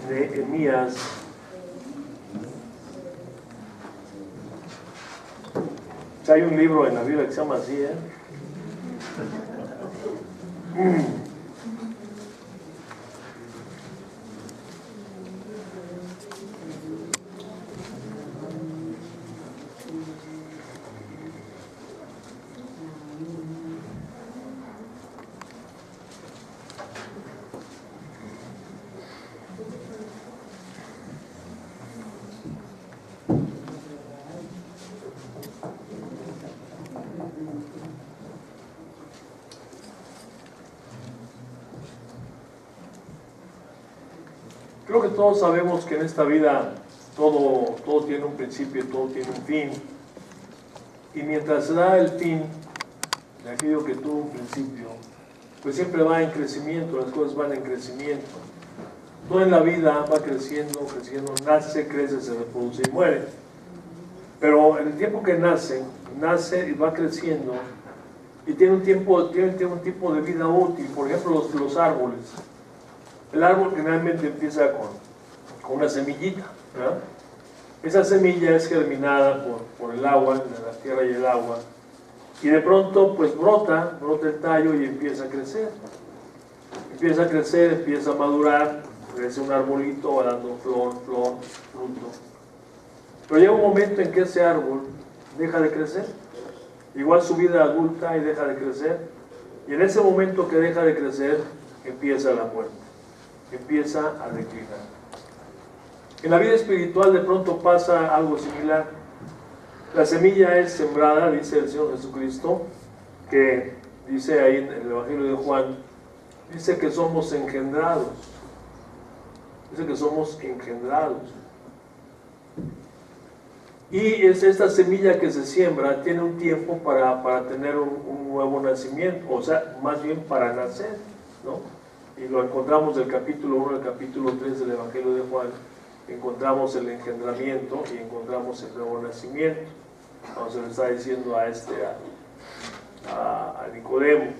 Nehemías. Nehemías. Hay un libro en la Biblia que se llama así, Creo que todos sabemos que en esta vida todo tiene un principio, todo tiene un fin. Y mientras se da el fin de aquello que tuvo un principio, pues siempre va en crecimiento, las cosas van en crecimiento. Todo en la vida va creciendo, creciendo, nace, crece, se reproduce y muere. Pero en el tiempo que nace y va creciendo y tiene un tipo de vida útil. Por ejemplo, los árboles. El árbol generalmente empieza con una semillita, ¿verdad? Esa semilla es germinada por el agua, la tierra y el agua, y de pronto pues brota el tallo y empieza a crecer. Empieza a madurar, crece un arbolito, va dando flor, fruto. Pero llega un momento en que ese árbol deja de crecer, igual su vida adulta y deja de crecer, y en ese momento que deja de crecer empieza la muerte. Empieza a declinar. En la vida espiritual de pronto pasa algo similar. La semilla es sembrada, dice el Señor Jesucristo, que dice ahí en el Evangelio de Juan, dice que somos engendrados. Dice que somos engendrados. Y es esta semilla que se siembra, tiene un tiempo para tener un nuevo nacimiento, o sea, más bien para nacer, ¿no? Y lo encontramos del capítulo 1 al capítulo 3 del Evangelio de Juan. Encontramos el engendramiento y encontramos el nuevo nacimiento. Como se le está diciendo a Nicodemo.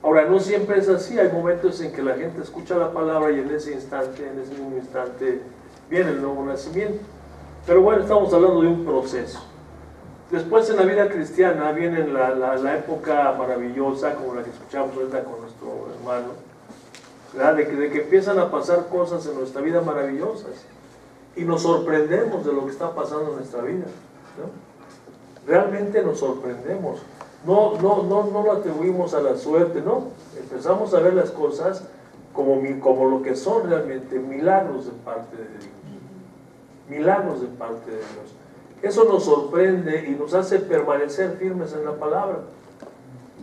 Ahora, no siempre es así. Hay momentos en que la gente escucha la palabra y en ese mismo instante, viene el nuevo nacimiento. Pero bueno, estamos hablando de un proceso. Después en la vida cristiana viene la época maravillosa, como la que escuchamos ahorita con nuestro hermano, ¿verdad? De que empiezan a pasar cosas en nuestra vida maravillosas y nos sorprendemos de lo que está pasando en nuestra vida, ¿no? Realmente nos sorprendemos, no lo atribuimos a la suerte, no, empezamos a ver las cosas como lo que son realmente, milagros de parte de Dios, milagros de parte de Dios. Eso nos sorprende y nos hace permanecer firmes en la palabra.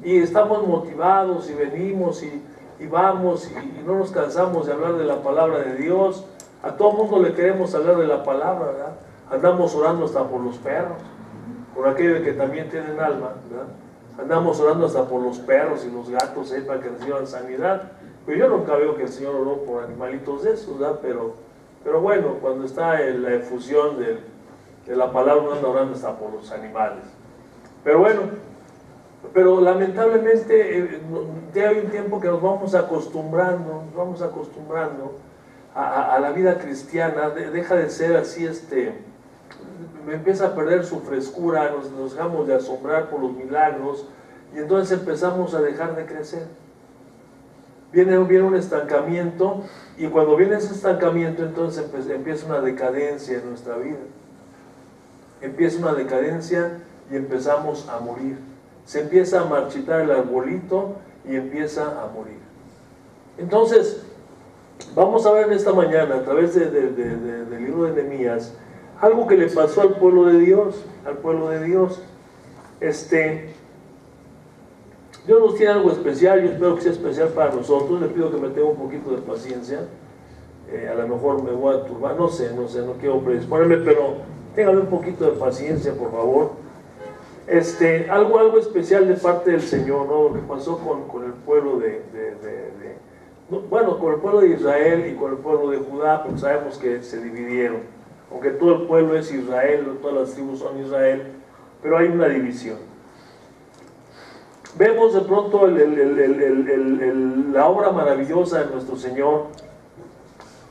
Y estamos motivados y venimos y vamos y no nos cansamos de hablar de la palabra de Dios. A todo mundo le queremos hablar de la palabra, ¿verdad? Andamos orando hasta por los perros, por aquellos que también tienen alma, ¿verdad? Andamos orando hasta por los perros y los gatos para que reciban sanidad. Pero yo nunca veo que el Señor oró por animalitos de esos, ¿verdad? Pero bueno, cuando está en la efusión de la palabra, uno anda orando hasta por los animales. Pero bueno, lamentablemente ya hay un tiempo que nos vamos acostumbrando a la vida cristiana, deja de ser así, empieza a perder su frescura, nos dejamos de asombrar por los milagros y entonces empezamos a dejar de crecer. Viene un estancamiento y cuando viene ese estancamiento entonces empieza una decadencia en nuestra vida. Empieza una decadencia y empezamos a morir. Se empieza a marchitar el arbolito y empieza a morir. Entonces, vamos a ver en esta mañana, a través del libro de Nehemías, algo que le pasó al pueblo de Dios. Dios nos tiene algo especial, yo espero que sea especial para nosotros. Le pido que me tenga un poquito de paciencia. A lo mejor me voy a turbar, no sé, no quiero predisponerme, pero téngame un poquito de paciencia, por favor. Algo especial de parte del Señor, ¿no? Lo que pasó con el pueblo con el pueblo de Israel y con el pueblo de Judá, porque sabemos que se dividieron. Aunque todo el pueblo es Israel, todas las tribus son Israel, pero hay una división. Vemos de pronto la obra maravillosa de nuestro Señor,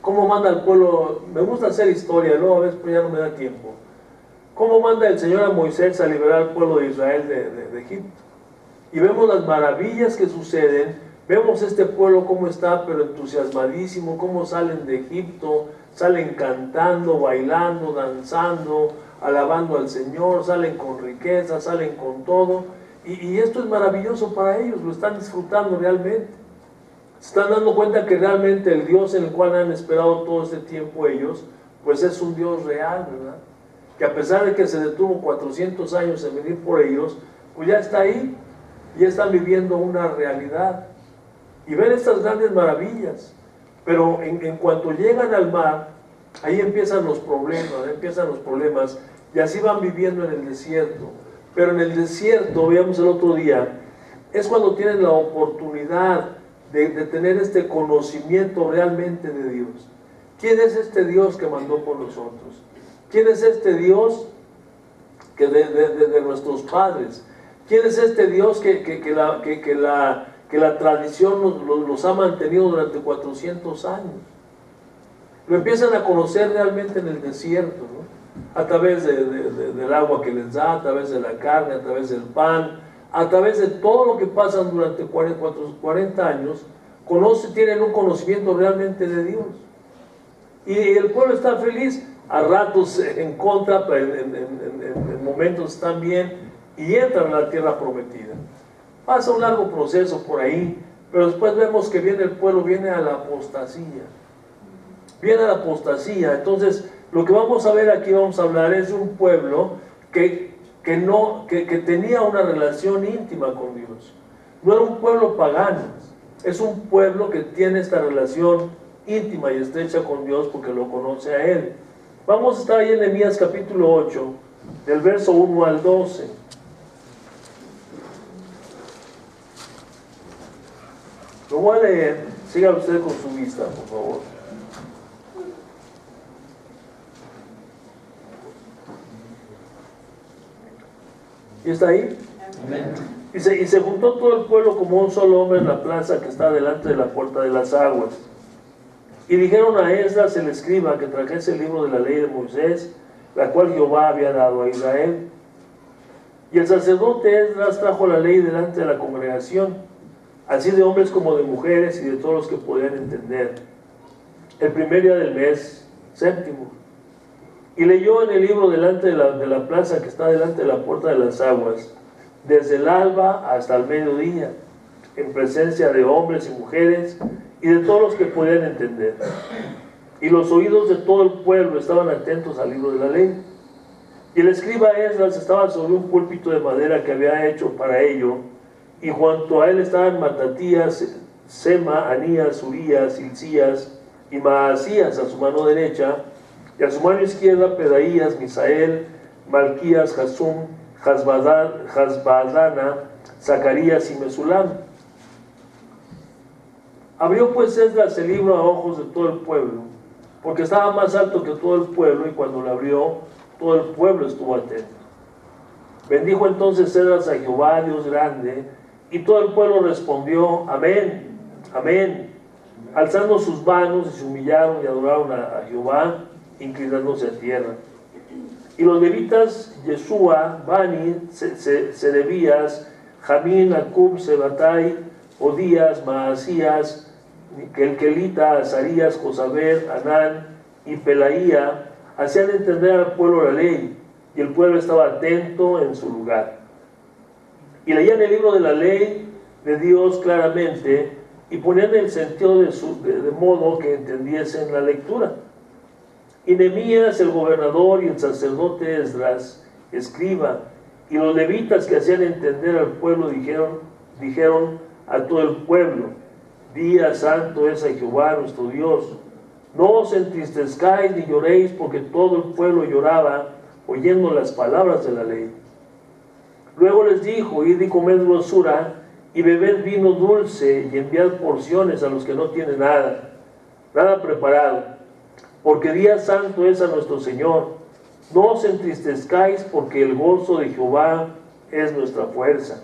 cómo manda al pueblo. Me gusta hacer historia, ¿no? A veces pues ya no me da tiempo. Cómo manda el Señor a Moisés a liberar al pueblo de Israel de Egipto. Y vemos las maravillas que suceden, vemos este pueblo cómo está, pero entusiasmadísimo, cómo salen de Egipto, salen cantando, bailando, danzando, alabando al Señor, salen con riqueza, salen con todo. Y esto es maravilloso para ellos, lo están disfrutando realmente. Se están dando cuenta que realmente el Dios en el cual han esperado todo este tiempo ellos, pues es un Dios real, ¿verdad? Que a pesar de que se detuvo 400 años en venir por ellos, pues ya está ahí, ya están viviendo una realidad. Y ven estas grandes maravillas, pero en cuanto llegan al mar, ahí empiezan los problemas, y así van viviendo en el desierto. Pero en el desierto, veíamos el otro día, es cuando tienen la oportunidad de tener este conocimiento realmente de Dios. ¿Quién es este Dios que mandó por nosotros? ¿Quién es este Dios que de nuestros padres? ¿Quién es este Dios que la tradición los ha mantenido durante 400 años? Lo empiezan a conocer realmente en el desierto, ¿no? A través del agua que les da, a través de la carne, a través del pan, a través de todo lo que pasan durante 40 años, tienen un conocimiento realmente de Dios. Y el pueblo está feliz, a ratos en contra, pero en momentos están bien, y entran a la tierra prometida. Pasa un largo proceso por ahí, pero después vemos que el pueblo viene a la apostasía. Viene a la apostasía. Entonces, lo que vamos a ver aquí, vamos a hablar, es de un pueblo que tenía una relación íntima con Dios. No era un pueblo pagano, es un pueblo que tiene esta relación íntima y estrecha con Dios porque lo conoce a Él. Vamos a estar ahí en Nehemías capítulo 8, del verso 1 al 12. Lo voy a leer, siga usted con su vista, por favor. ¿Y está ahí? Amén. Y se juntó todo el pueblo como un solo hombre en la plaza que está delante de la puerta de las aguas. Y dijeron a Esdras el escriba que trajese el libro de la ley de Moisés, la cual Jehová había dado a Israel. Y el sacerdote Esdras trajo la ley delante de la congregación, así de hombres como de mujeres y de todos los que podían entender, el primer día del mes séptimo. Y leyó en el libro delante de la plaza que está delante de la puerta de las aguas, desde el alba hasta el mediodía, en presencia de hombres y mujeres y de todos los que podían entender. Y los oídos de todo el pueblo estaban atentos al libro de la ley. Y el escriba Esdras estaba sobre un púlpito de madera que había hecho para ello, y junto a él estaban Matatías, Sema, Anías, Urías, Hilcías y Maasías a su mano derecha, y a su mano izquierda Pedaías, Misael, Malquías, Jasum, Hasbadana, Zacarías y Mesulam. Abrió pues Esdras el libro a ojos de todo el pueblo, porque estaba más alto que todo el pueblo, y cuando lo abrió, todo el pueblo estuvo atento. Bendijo entonces Esdras a Jehová, Dios grande, y todo el pueblo respondió, amén, amén, alzando sus manos, y se humillaron y adoraron a Jehová, inclinándose a tierra. Y los levitas, Yeshua, Bani, Serebías, Jamín, Acub, Sebatai, Odías, Maasías, Kelkelita, Azarías, Josabed, Anán y Pelaía, hacían entender al pueblo la ley, y el pueblo estaba atento en su lugar. Y leían el libro de la ley de Dios claramente, y ponían el sentido de modo que entendiesen la lectura. Y Nehemías, el gobernador, y el sacerdote Esdras, escriba, y los levitas que hacían entender al pueblo dijeron a todo el pueblo, día santo es a Jehová nuestro Dios. No os entristezcáis ni lloréis, porque todo el pueblo lloraba oyendo las palabras de la ley. Luego les dijo, id y comed grosura, y bebed vino dulce, y enviad porciones a los que no tienen nada preparado, porque día santo es a nuestro Señor. No os entristezcáis, porque el gozo de Jehová es nuestra fuerza.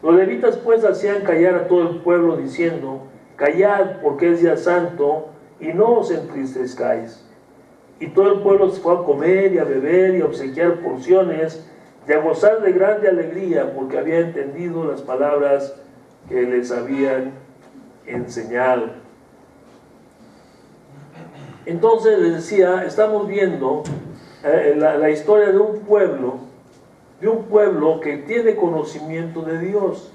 Los levitas pues hacían callar a todo el pueblo diciendo: callad, porque es día santo, y no os entristezcáis. Y todo el pueblo se fue a comer y a beber y a obsequiar porciones y a gozar de grande alegría, porque había entendido las palabras que les habían enseñado. Entonces les decía, estamos viendo la historia de un pueblo que tiene conocimiento de Dios.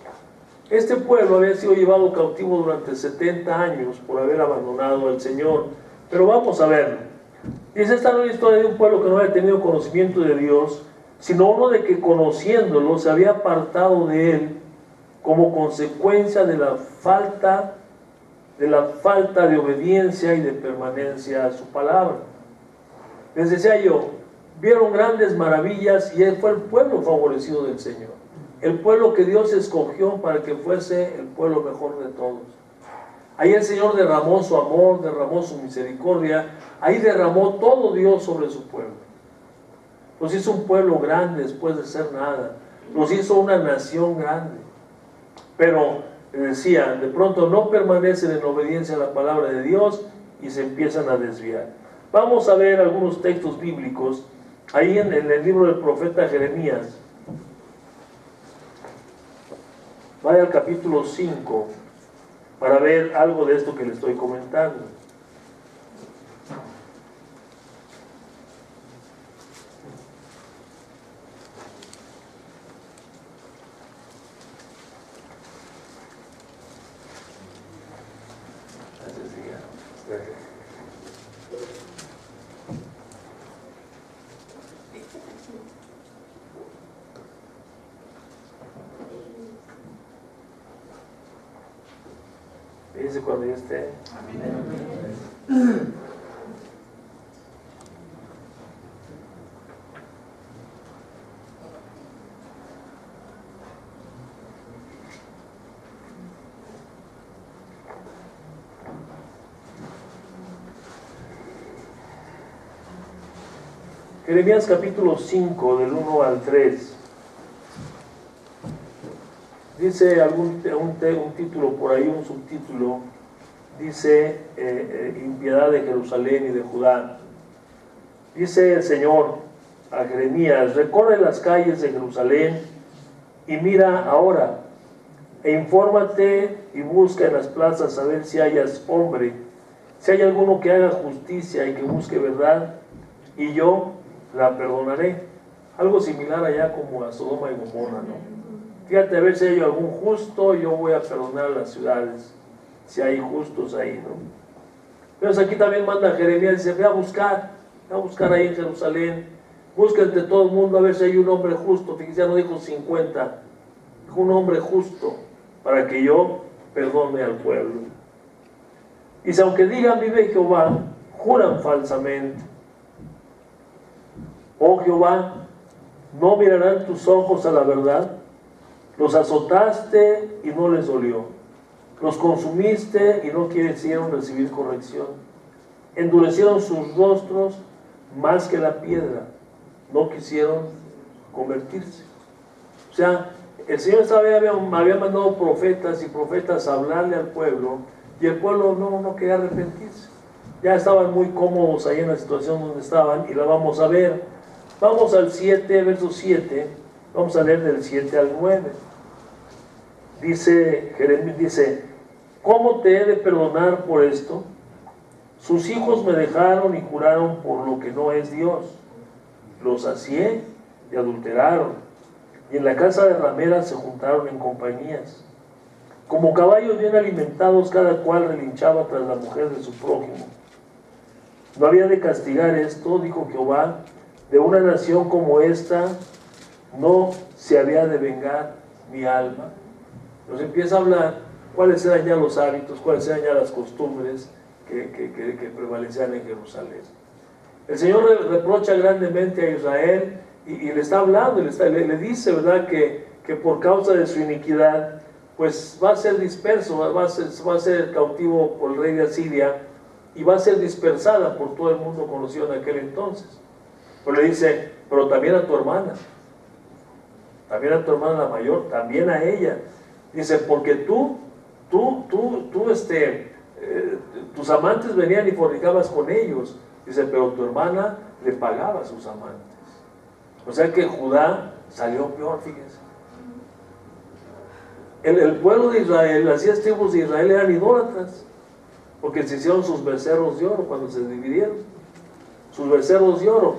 Este pueblo había sido llevado cautivo durante 70 años por haber abandonado al Señor. Pero vamos a verlo. Dice, esta no es la historia de un pueblo que no había tenido conocimiento de Dios, sino uno de que conociéndolo se había apartado de Él como consecuencia de la falta de obediencia y de permanencia a su palabra. Les decía yo, vieron grandes maravillas y él fue el pueblo favorecido del Señor, el pueblo que Dios escogió para que fuese el pueblo mejor de todos. Ahí el Señor derramó su amor, derramó su misericordia, ahí derramó todo Dios sobre su pueblo. Los hizo un pueblo grande después de ser nada, los hizo una nación grande. Pero, decía, de pronto no permanecen en obediencia a la palabra de Dios y se empiezan a desviar. Vamos a ver algunos textos bíblicos ahí en el libro del profeta Jeremías. Vaya al capítulo 5 para ver algo de esto que le estoy comentando. Dice cuando yo esté. Jeremías capítulo 5 del 1 al 3. Dice un título por ahí, un subtítulo, dice impiedad de Jerusalén y de Judá. Dice el Señor a Jeremías: recorre las calles de Jerusalén y mira ahora, e infórmate y busca en las plazas a ver si hayas hombre, si hay alguno que haga justicia y que busque verdad, y yo la perdonaré. Algo similar allá como a Sodoma y Gomorra, ¿no? Fíjate a ver si hay algún justo, yo voy a perdonar las ciudades, si hay justos ahí, ¿no? Pero aquí también manda Jeremías, dice, ve a buscar ahí en Jerusalén, busca entre todo el mundo a ver si hay un hombre justo. Fíjate, ya no dijo 50, dijo un hombre justo, para que yo perdone al pueblo. Dice, aunque digan vive Jehová, juran falsamente. Oh Jehová, ¿no mirarán tus ojos a la verdad? Los azotaste y no les dolió. Los consumiste y no quisieron recibir corrección. Endurecieron sus rostros más que la piedra. No quisieron convertirse. O sea, el Señor había mandado profetas y profetas a hablarle al pueblo y el pueblo no quería arrepentirse. Ya estaban muy cómodos ahí en la situación donde estaban y la vamos a ver. Vamos al 7, verso 7. Vamos a leer del 7 al 9. Dice Jeremías, dice, ¿cómo te he de perdonar por esto? Sus hijos me dejaron y juraron por lo que no es Dios. Los sacié y adulteraron, y en la casa de rameras se juntaron en compañías. Como caballos bien alimentados, cada cual relinchaba tras la mujer de su prójimo. No había de castigar esto, dijo Jehová, de una nación como esta no se había de vengar mi alma. Nos empieza a hablar cuáles eran ya los hábitos, cuáles eran ya las costumbres que prevalecían en Jerusalén. El Señor reprocha grandemente a Israel y le está hablando, le dice, ¿verdad?, que por causa de su iniquidad, pues va a ser disperso, va a ser cautivo por el rey de Asiria y va a ser dispersada por todo el mundo conocido en aquel entonces. Pero le dice, pero también a tu hermana la mayor, también a ella. Dice, porque tus amantes venían y fornicabas con ellos. Dice, pero tu hermana le pagaba a sus amantes. O sea que Judá salió peor, fíjense. El pueblo de Israel, las 10 tribus de Israel eran idólatras, porque se hicieron sus becerros de oro cuando se dividieron. Sus becerros de oro.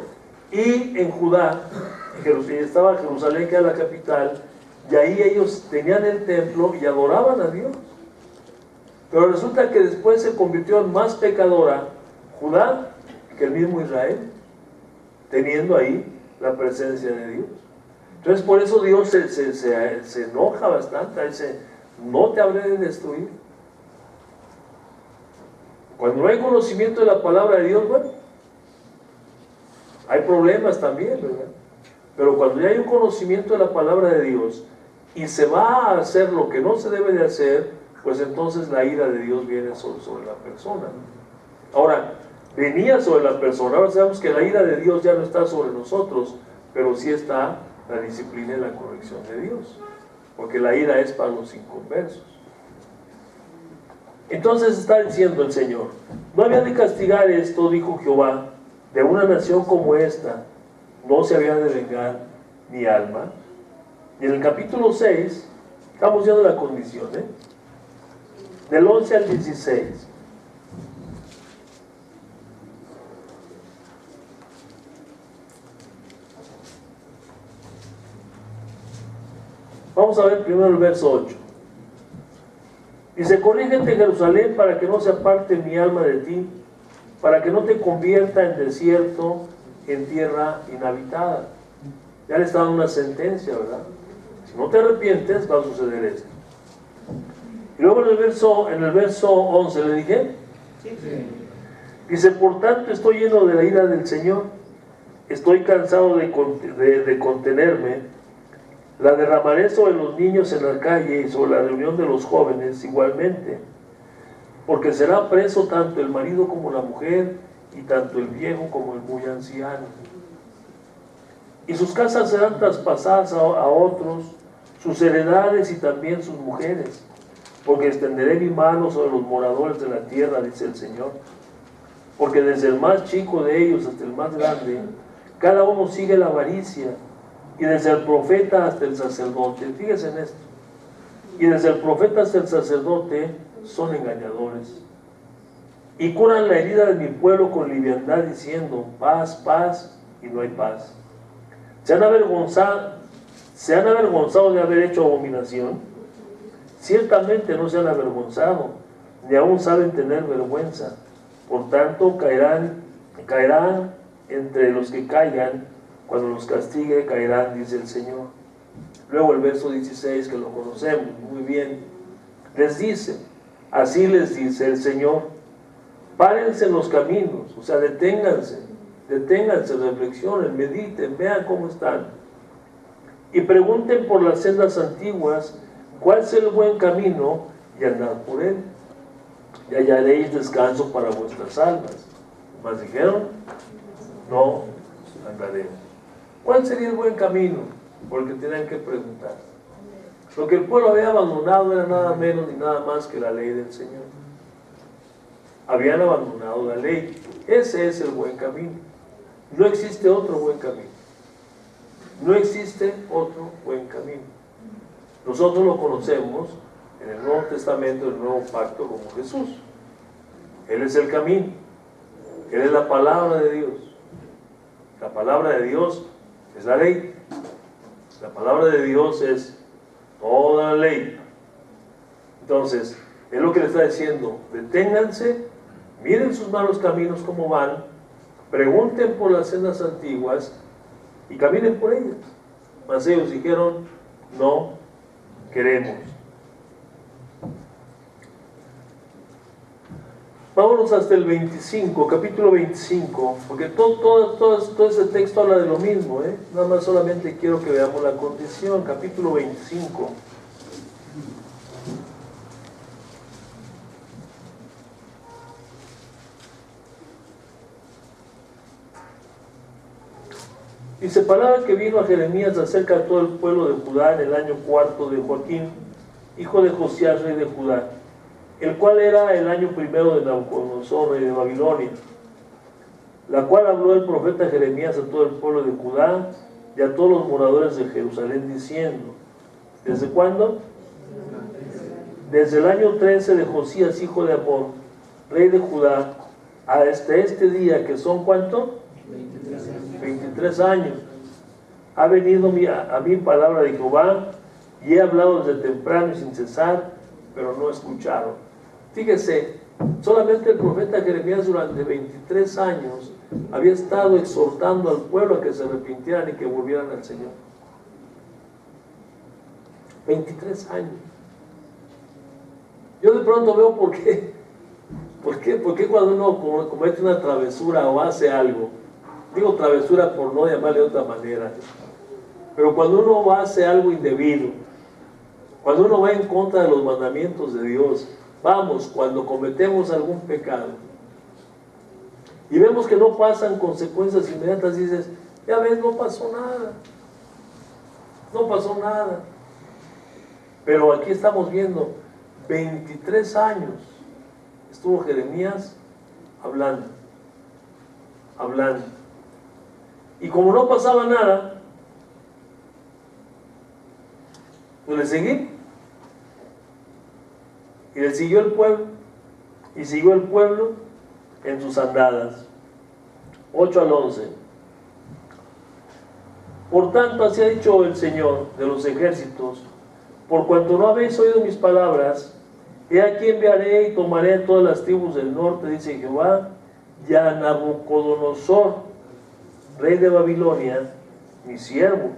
Y en Judá, estaba Jerusalén, que era la capital, y ahí ellos tenían el templo y adoraban a Dios. Pero resulta que después se convirtió en más pecadora Judá que el mismo Israel, teniendo ahí la presencia de Dios. Entonces por eso Dios se enoja bastante, dice, no te habré de destruir. Cuando no hay conocimiento de la palabra de Dios, bueno, hay problemas también, ¿verdad? Pero cuando ya hay un conocimiento de la palabra de Dios y se va a hacer lo que no se debe de hacer, pues entonces la ira de Dios viene sobre la persona, ¿no? Ahora, venía sobre la persona. Ahora sabemos que la ira de Dios ya no está sobre nosotros, pero sí está la disciplina y la corrección de Dios, porque la ira es para los inconversos. Entonces está diciendo el Señor, no había de castigar esto, dijo Jehová, de una nación como esta, no se había de vengar mi alma. Y en el capítulo 6, estamos viendo la condición, del 11 al 16. Vamos a ver primero el verso 8. Dice, corrígete Jerusalén para que no se aparte mi alma de ti, para que no te convierta en desierto, en tierra inhabitada. Ya le está dando una sentencia, ¿verdad? Si no te arrepientes, va a suceder esto. Y luego en el verso 11, ¿le dije? Sí. Dice, por tanto estoy lleno de la ira del Señor, estoy cansado de contenerme, la derramaré sobre los niños en la calle y sobre la reunión de los jóvenes igualmente, porque será preso tanto el marido como la mujer, y tanto el viejo como el muy anciano. Y sus casas serán traspasadas a otros, sus heredades y también sus mujeres, porque extenderé mi mano sobre los moradores de la tierra, dice el Señor. Porque desde el más chico de ellos hasta el más grande, cada uno sigue la avaricia, y desde el profeta hasta el sacerdote, fíjense en esto, y desde el profeta hasta el sacerdote son engañadores, y curan la herida de mi pueblo con liviandad, diciendo, paz, paz, y no hay paz. Se han avergonzado de haber hecho abominación, ciertamente no se han avergonzado, ni aún saben tener vergüenza, por tanto caerán entre los que caigan, cuando los castigue caerán, dice el Señor. Luego el verso 16, que lo conocemos muy bien, les dice, así les dice el Señor, párense en los caminos, o sea, deténganse, reflexionen, mediten, vean cómo están, y pregunten por las sendas antiguas, cuál es el buen camino, y andad por él, y hallaréis descanso para vuestras almas. ¿Mas dijeron? No andaremos. ¿Cuál sería el buen camino? Porque tenían que preguntar. Lo que el pueblo había abandonado era nada menos ni nada más que la ley del Señor. Habían abandonado la ley. Ese es el buen camino. No existe otro buen camino. No existe otro buen camino. Nosotros lo conocemos en el Nuevo Testamento, el Nuevo Pacto, como Jesús. Él es el camino. Él es la palabra de Dios. La palabra de Dios es la ley. La palabra de Dios es toda la ley. Entonces, es lo que le está diciendo. Deténganse, miren sus malos caminos cómo van, pregunten por las sendas antiguas y caminen por ellas. Mas ellos dijeron, no queremos. Vámonos hasta el 25, capítulo 25, porque todo ese texto habla de lo mismo, nada más solamente quiero que veamos la condición. Capítulo 25. Dice, palabra que vino a Jeremías acerca de todo el pueblo de Judá en el año 4 de Joaquín, hijo de Josías, rey de Judá, el cual era el año primero de Nabucodonosor, rey de Babilonia, la cual habló el profeta Jeremías a todo el pueblo de Judá y a todos los moradores de Jerusalén, diciendo, ¿desde cuándo? Desde el año 13 de Josías, hijo de Amón, rey de Judá, hasta este día, que son ¿cuánto? 23 años. Ha venido a mí palabra de Jehová, y he hablado desde temprano y sin cesar, pero no escucharon. Fíjese, solamente el profeta Jeremías durante 23 años había estado exhortando al pueblo a que se arrepintieran y que volvieran al Señor. 23 años. Yo de pronto veo por qué cuando uno comete una travesura o hace algo, digo travesura por no llamarle de otra manera, pero cuando uno hace algo indebido, cuando uno va en contra de los mandamientos de Dios, vamos, cuando cometemos algún pecado y vemos que no pasan consecuencias inmediatas, dices, ya ves, no pasó nada, no pasó nada. Pero aquí estamos viendo 23 años estuvo Jeremías hablando. Y como no pasaba nada, pues le seguí. Y le siguió el pueblo. Y siguió el pueblo en sus andadas. 8 al 11. Por tanto, así ha dicho el Señor de los ejércitos, por cuanto no habéis oído mis palabras, he aquí enviaré y tomaré a todas las tribus del norte, dice Jehová, y a Nabucodonosor, rey de Babilonia, mi siervo,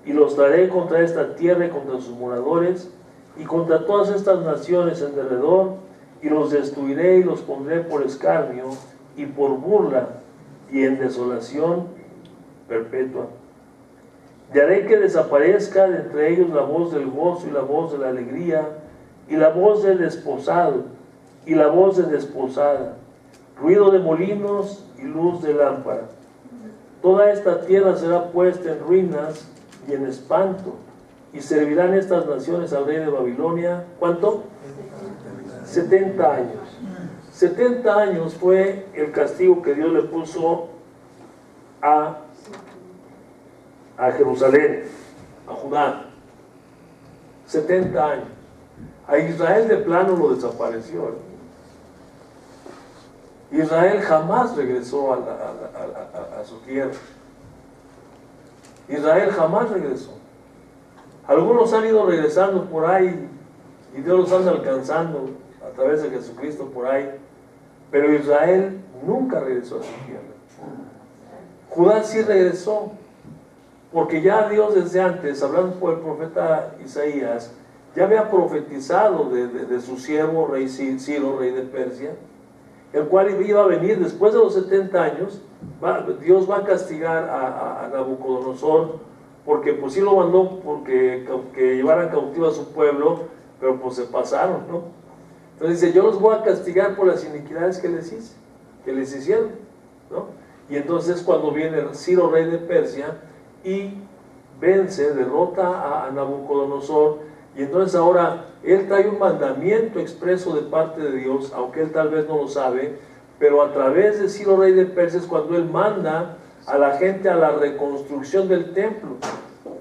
y los traeré contra esta tierra y contra sus moradores, y contra todas estas naciones en derredor, y los destruiré y los pondré por escarnio y por burla y en desolación perpetua. Y haré que desaparezca de entre ellos la voz del gozo y la voz de la alegría, y la voz del desposado y la voz de desposada, ruido de molinos y luz de lámpara. Toda esta tierra será puesta en ruinas y en espanto, y servirán estas naciones al rey de Babilonia. ¿Cuánto? 70 años. 70 años fue el castigo que Dios le puso a Jerusalén, a Judá. 70 años. A Israel de plano lo desapareció. Israel jamás regresó a su tierra. Israel jamás regresó. Algunos han ido regresando por ahí y Dios los anda alcanzando a través de Jesucristo por ahí, pero Israel nunca regresó a su tierra. Judá sí regresó, porque ya Dios desde antes, hablando por el profeta Isaías, ya había profetizado de su siervo rey Ciro, rey de Persia, el cual iba a venir después de los 70 años. Dios va a castigar a Nabucodonosor, porque pues sí lo mandó porque que llevaran cautivo a su pueblo, pero pues se pasaron, ¿no? Entonces dice, yo los voy a castigar por las iniquidades que les hicieron, ¿no? Y entonces cuando viene Ciro, rey de Persia, y vence, derrota a Nabucodonosor, y entonces ahora él trae un mandamiento expreso de parte de Dios, aunque él tal vez no lo sabe, pero a través de Ciro, rey de Persia, es cuando él manda a la gente a la reconstrucción del templo.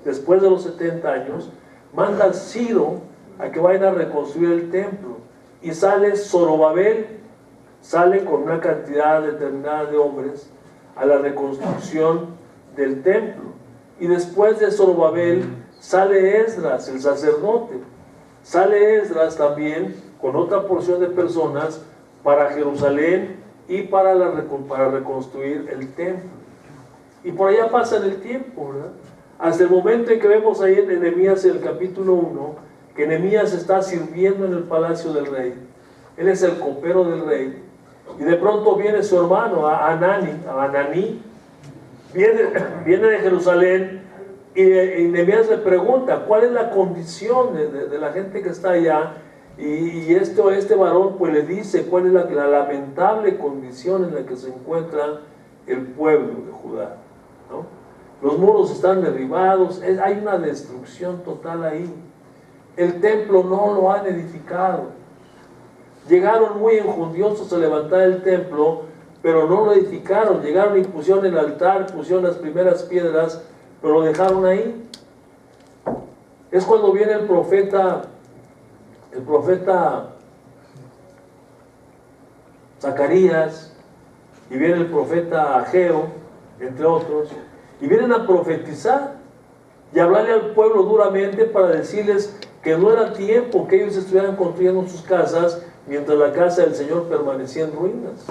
Después de los 70 años, manda a Ciro a que vayan a reconstruir el templo, y sale Zorobabel, sale con una cantidad determinada de hombres a la reconstrucción del templo. Y después de Zorobabel sale Esdras, el sacerdote. Sale Esdras también con otra porción de personas para Jerusalén y para reconstruir el templo. Y por allá pasa el tiempo, ¿verdad? Hasta el momento en que vemos ahí en Nehemías, el capítulo 1, que Nehemías está sirviendo en el palacio del rey. Él es el copero del rey. Y de pronto viene su hermano, Ananí, viene de Jerusalén, y Nehemías le pregunta cuál es la condición de la gente que está allá, y este varón pues le dice cuál es la lamentable condición en la que se encuentra el pueblo de Judá, ¿no? Los muros están derribados, hay una destrucción total ahí. el templo no lo han edificado. Llegaron muy enjundiosos a levantar el templo, pero no lo edificaron. Llegaron y pusieron el altar, pusieron las primeras piedras, pero lo dejaron ahí. Es cuando viene el profeta Zacarías, y viene el profeta Ageo, entre otros, y vienen a profetizar y hablarle al pueblo duramente para decirles que no era tiempo que ellos estuvieran construyendo sus casas mientras la casa del Señor permanecía en ruinas.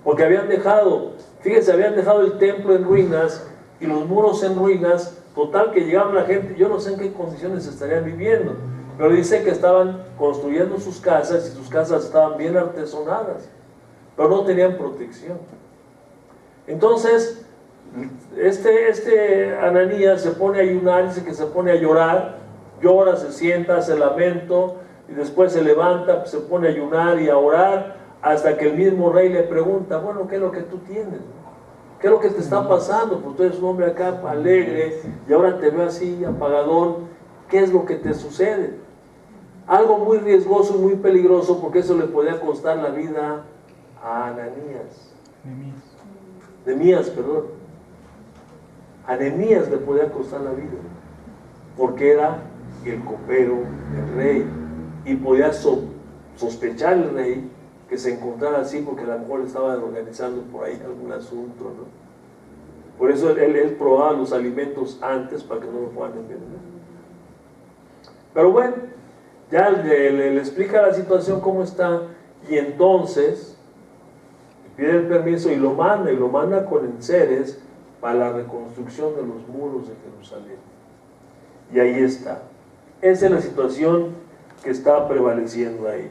Porque habían dejado, fíjense, habían dejado el templo en ruinas y los muros en ruinas, total que llegaban la gente, yo no sé en qué condiciones estarían viviendo, pero dice que estaban construyendo sus casas y sus casas estaban bien artesonadas, pero no tenían protección. Entonces, Ananías se pone a ayunar, dice que se pone a llorar, llora, se sienta, hace lamento, y después se levanta, se pone a ayunar y a orar, hasta que el mismo rey le pregunta, bueno, ¿qué es lo que tú tienes? ¿Qué es lo que te está pasando? Pues tú eres un hombre acá alegre, y ahora te veo así, apagadón. ¿Qué es lo que te sucede? Algo muy riesgoso y muy peligroso, porque eso le podía costar la vida a Ananías. Nehemías, perdón. A Nehemías le podía costar la vida, porque era el copero del rey, y podía sospechar el rey que se encontrara así, porque a lo mejor estaban organizando por ahí algún asunto, ¿no? Por eso él probaba los alimentos antes para que no lo puedan envenenar. Pero bueno, ya le explica la situación cómo está, y entonces pide el permiso y lo manda con enseres para la reconstrucción de los muros de Jerusalén. Y ahí está. Esa es la situación que está prevaleciendo ahí.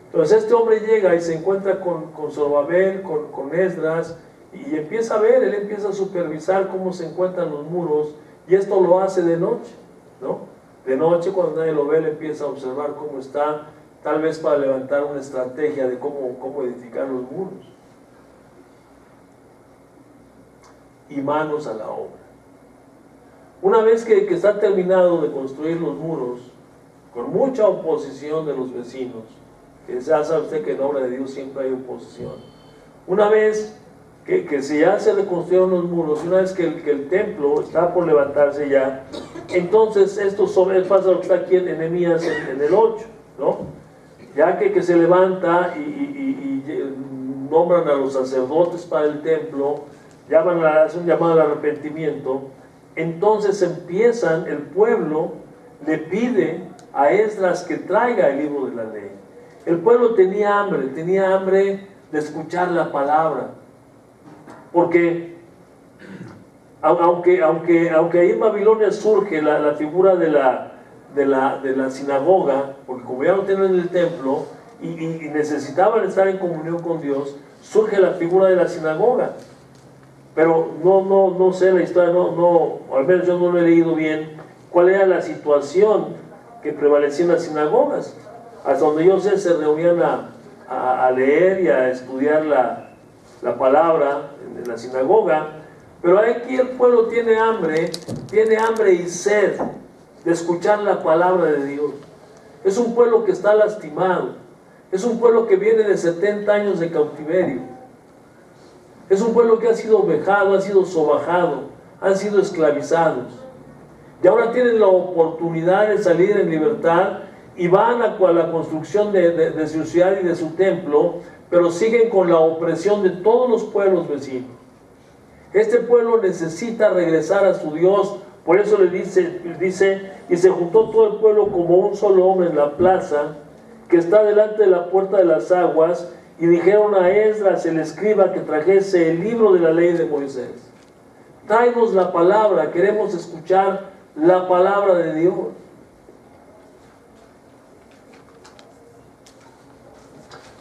Entonces este hombre llega y se encuentra con Zorobabel, con Esdras, y empieza a ver, él empieza a supervisar cómo se encuentran los muros, y esto lo hace de noche, ¿no? De noche, cuando nadie lo ve, él empieza a observar cómo está, tal vez para levantar una estrategia de cómo edificar los muros. Y manos a la obra. Una vez que está terminado de construir los muros, con mucha oposición de los vecinos, que ya sabe usted que en obra de Dios siempre hay oposición. Una vez que ya se reconstruyeron los muros, y una vez que el templo está por levantarse ya, entonces esto pasa lo que está aquí en Nehemías en el 8, ¿no? Ya que se levanta y nombran a los sacerdotes para el templo, hacen un llamado al arrepentimiento, entonces el pueblo le pide a Esdras que traiga el libro de la ley. El pueblo tenía hambre de escuchar la palabra, porque aunque ahí en Babilonia surge la figura de la sinagoga, porque como ya no tienen el templo y necesitaban estar en comunión con Dios, surge la figura de la sinagoga. Pero no sé la historia, al menos yo no lo he leído bien, cuál era la situación que prevalecía en las sinagogas. Hasta donde yo sé, se reunían a leer y a estudiar la palabra en la sinagoga, pero aquí el pueblo tiene hambre y sed de escuchar la palabra de Dios. Es un pueblo que está lastimado, es un pueblo que viene de 70 años de cautiverio, es un pueblo que ha sido vejado, ha sido sobajado, han sido esclavizados, y ahora tienen la oportunidad de salir en libertad y van a la construcción de su ciudad y de su templo, pero siguen con la opresión de todos los pueblos vecinos. Este pueblo necesita regresar a su Dios. Por eso le dice, y se juntó todo el pueblo como un solo hombre en la plaza que está delante de la puerta de las aguas, y dijeron a Esdras el escriba que trajese el libro de la ley de Moisés. Tráenos la palabra, queremos escuchar la palabra de Dios.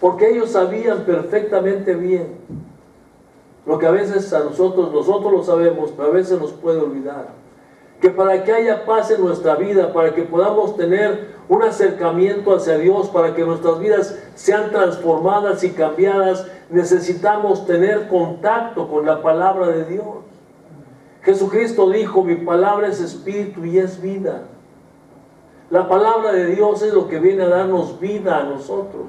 Porque ellos sabían perfectamente bien lo que a veces a nosotros lo sabemos, pero a veces nos puede olvidar. Que para que haya paz en nuestra vida, para que podamos tener un acercamiento hacia Dios, para que nuestras vidas sean transformadas y cambiadas, necesitamos tener contacto con la palabra de Dios. Jesucristo dijo: mi palabra es espíritu y es vida. La palabra de Dios es lo que viene a darnos vida a nosotros.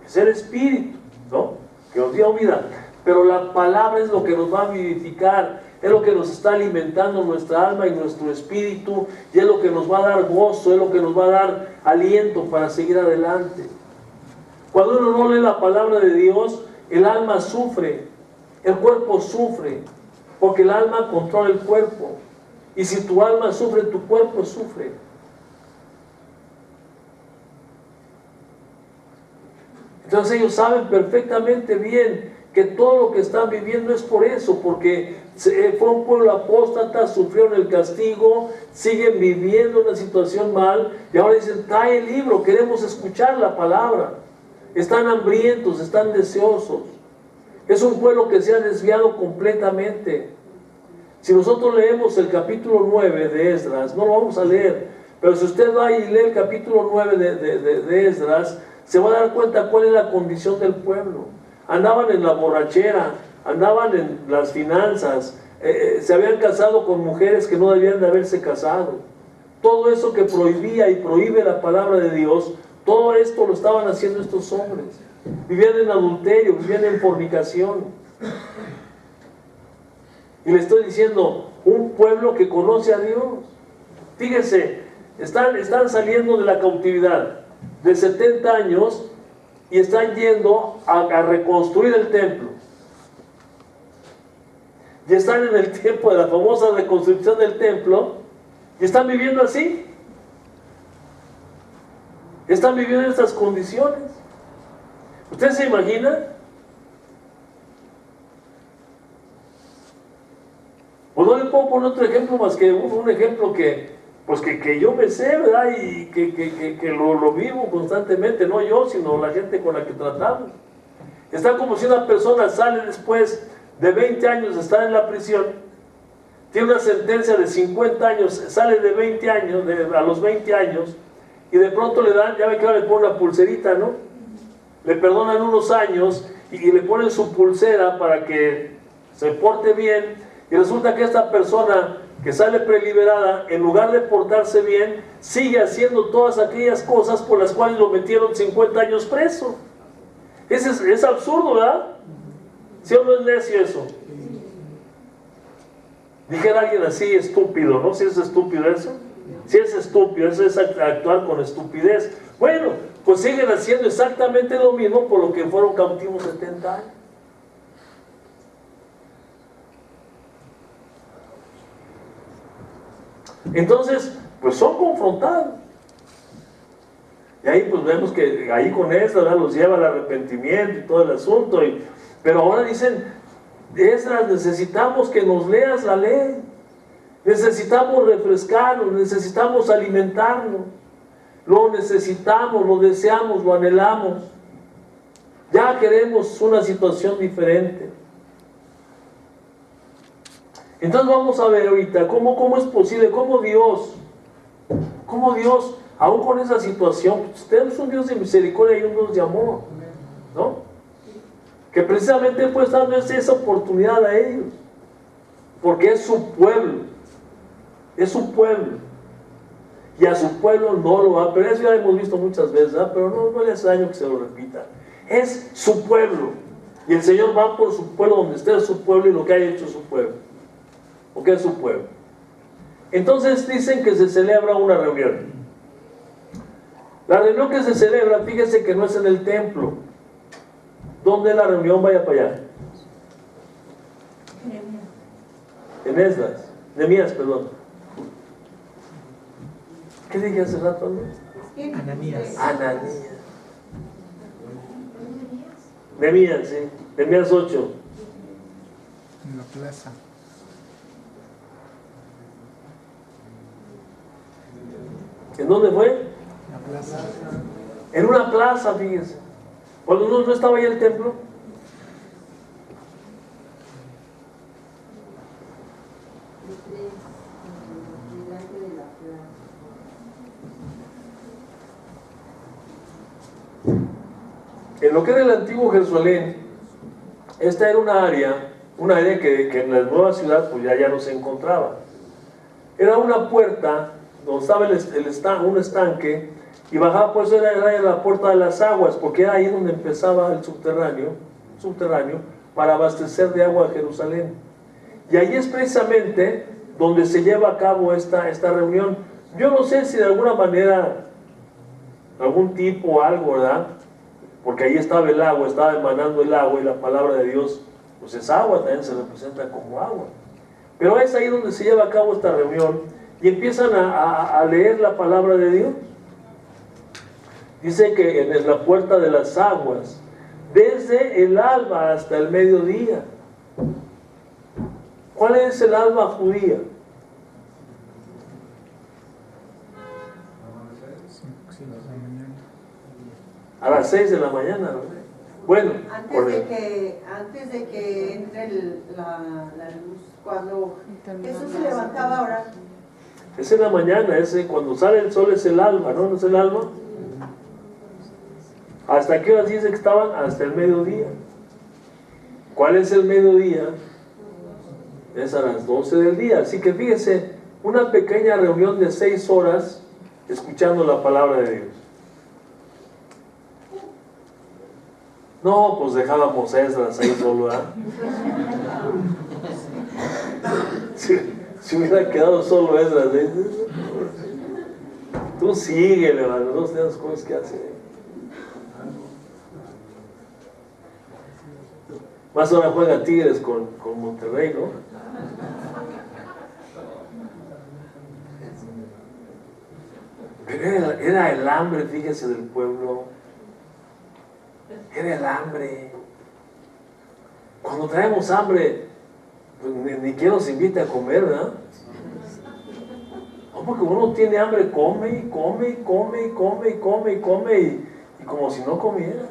Es el Espíritu, ¿no?, que nos dio vida. Pero la palabra es lo que nos va a vivificar, es lo que nos está alimentando nuestra alma y nuestro espíritu, y es lo que nos va a dar gozo, es lo que nos va a dar aliento para seguir adelante. Cuando uno no lee la palabra de Dios, el alma sufre, el cuerpo sufre, porque el alma controla el cuerpo. Y si tu alma sufre, tu cuerpo sufre. Entonces ellos saben perfectamente bien que todo lo que están viviendo es por eso, porque fue un pueblo apóstata, sufrieron el castigo, siguen viviendo una situación mal, y ahora dicen, trae el libro, queremos escuchar la palabra. Están hambrientos, están deseosos. Es un pueblo que se ha desviado completamente. Si nosotros leemos el capítulo 9 de Esdras, no lo vamos a leer, pero si usted va y lee el capítulo 9 de Esdras, se va a dar cuenta cuál es la condición del pueblo. Andaban en la borrachera, andaban en las finanzas, se habían casado con mujeres que no debían de haberse casado. Todo eso que prohibía y prohíbe la palabra de Dios, todo esto lo estaban haciendo estos hombres. Vivían en adulterio, vivían en fornicación. Y le estoy diciendo, un pueblo que conoce a Dios. Fíjense, están saliendo de la cautividad de 70 años y están yendo a reconstruir el templo. Y están en el tiempo de la famosa reconstrucción del templo y están viviendo así. Están viviendo en estas condiciones. ¿Usted se imagina? Pues no le puedo poner otro ejemplo más que un ejemplo que yo me sé, ¿verdad? Y que lo vivo constantemente, no yo, sino la gente con la que tratamos. Está como si una persona sale después de 20 años de estar en la prisión, tiene una sentencia de 50 años, sale de 20 años, a los 20 años, y de pronto le dan, ya ve que ahora le ponen una pulserita, ¿no? Le perdonan unos años y le ponen su pulsera para que se porte bien, y resulta que esta persona que sale preliberada, en lugar de portarse bien, sigue haciendo todas aquellas cosas por las cuales lo metieron 50 años preso. Es absurdo, ¿verdad? ¿Sí o no es necio eso? Dijera alguien así, estúpido, ¿no? Si es estúpido eso. Si es estúpido, eso es actuar con estupidez. Bueno, pues siguen haciendo exactamente lo mismo por lo que fueron cautivos 70 años. Entonces, pues son confrontados. Y ahí pues vemos que ahí con esto, ¿verdad?, los lleva al arrepentimiento y todo el asunto. Pero ahora dicen, Esdras, necesitamos que nos leas la ley. Necesitamos refrescarnos, necesitamos alimentarnos. Lo necesitamos, lo deseamos, lo anhelamos. Ya queremos una situación diferente. Entonces vamos a ver ahorita cómo es posible, cómo Dios, aún con esa situación, usted es un Dios de misericordia y un Dios de amor, ¿no? Que precisamente pues dando esa oportunidad a ellos, porque es su pueblo, y a su pueblo no lo va a perder. Eso ya lo hemos visto muchas veces, ¿verdad? Pero no le hace daño que se lo repita. Es su pueblo, y el Señor va por su pueblo donde esté su pueblo y lo que haya hecho su pueblo, porque es su pueblo. Entonces dicen que se celebra una reunión. La reunión que se celebra, fíjese que no es en el templo. ¿Dónde es la reunión? Vaya para allá. En Esdras, Nehemías, perdón. ¿Qué dije hace rato? Ananías. Nehemías, sí. Nehemías 8. En la plaza. ¿En dónde fue? La plaza. En una plaza, fíjense. Cuando no estaba ahí el templo. En lo que era el antiguo Jerusalén, esta era una área que en la nueva ciudad pues ya no se encontraba. Era una puerta donde estaba un estanque, y bajaba, pues era la puerta de las aguas, porque era ahí donde empezaba el subterráneo, para abastecer de agua a Jerusalén. Y ahí es precisamente donde se lleva a cabo esta reunión. Yo no sé si de alguna manera, algún tipo o algo, ¿verdad? Porque ahí estaba el agua, estaba emanando el agua, y la palabra de Dios, pues es agua, también se representa como agua. Pero es ahí donde se lleva a cabo esta reunión, y empiezan a leer la palabra de Dios. Dice que en la puerta de las aguas, desde el alba hasta el mediodía. ¿Cuál es el alba judía? A las 6 de la mañana, ¿no? Bueno, antes de que entre la luz, cuando Jesús se levantaba ahora. Es en la mañana, cuando sale el sol es el alba, ¿no? ¿No es el alba? ¿Hasta qué horas dice que estaban? Hasta el mediodía. ¿Cuál es el mediodía? Es a las 12 del día. Así que fíjense, una pequeña reunión de 6 horas escuchando la palabra de Dios. No, pues dejábamos Esdras ahí solo, ¿eh? Si hubiera quedado solo Esdras, ¿eh? Tú síguele, hermano, no tengas cosas que hacer. Más ahora juega Tigres con Monterrey, ¿no? Pero era el hambre, fíjese, del pueblo. Era el hambre. Cuando traemos hambre, pues ni quien nos invite a comer, ¿verdad? No, porque uno tiene hambre, come y come y come y come y come y come y como si no comieras.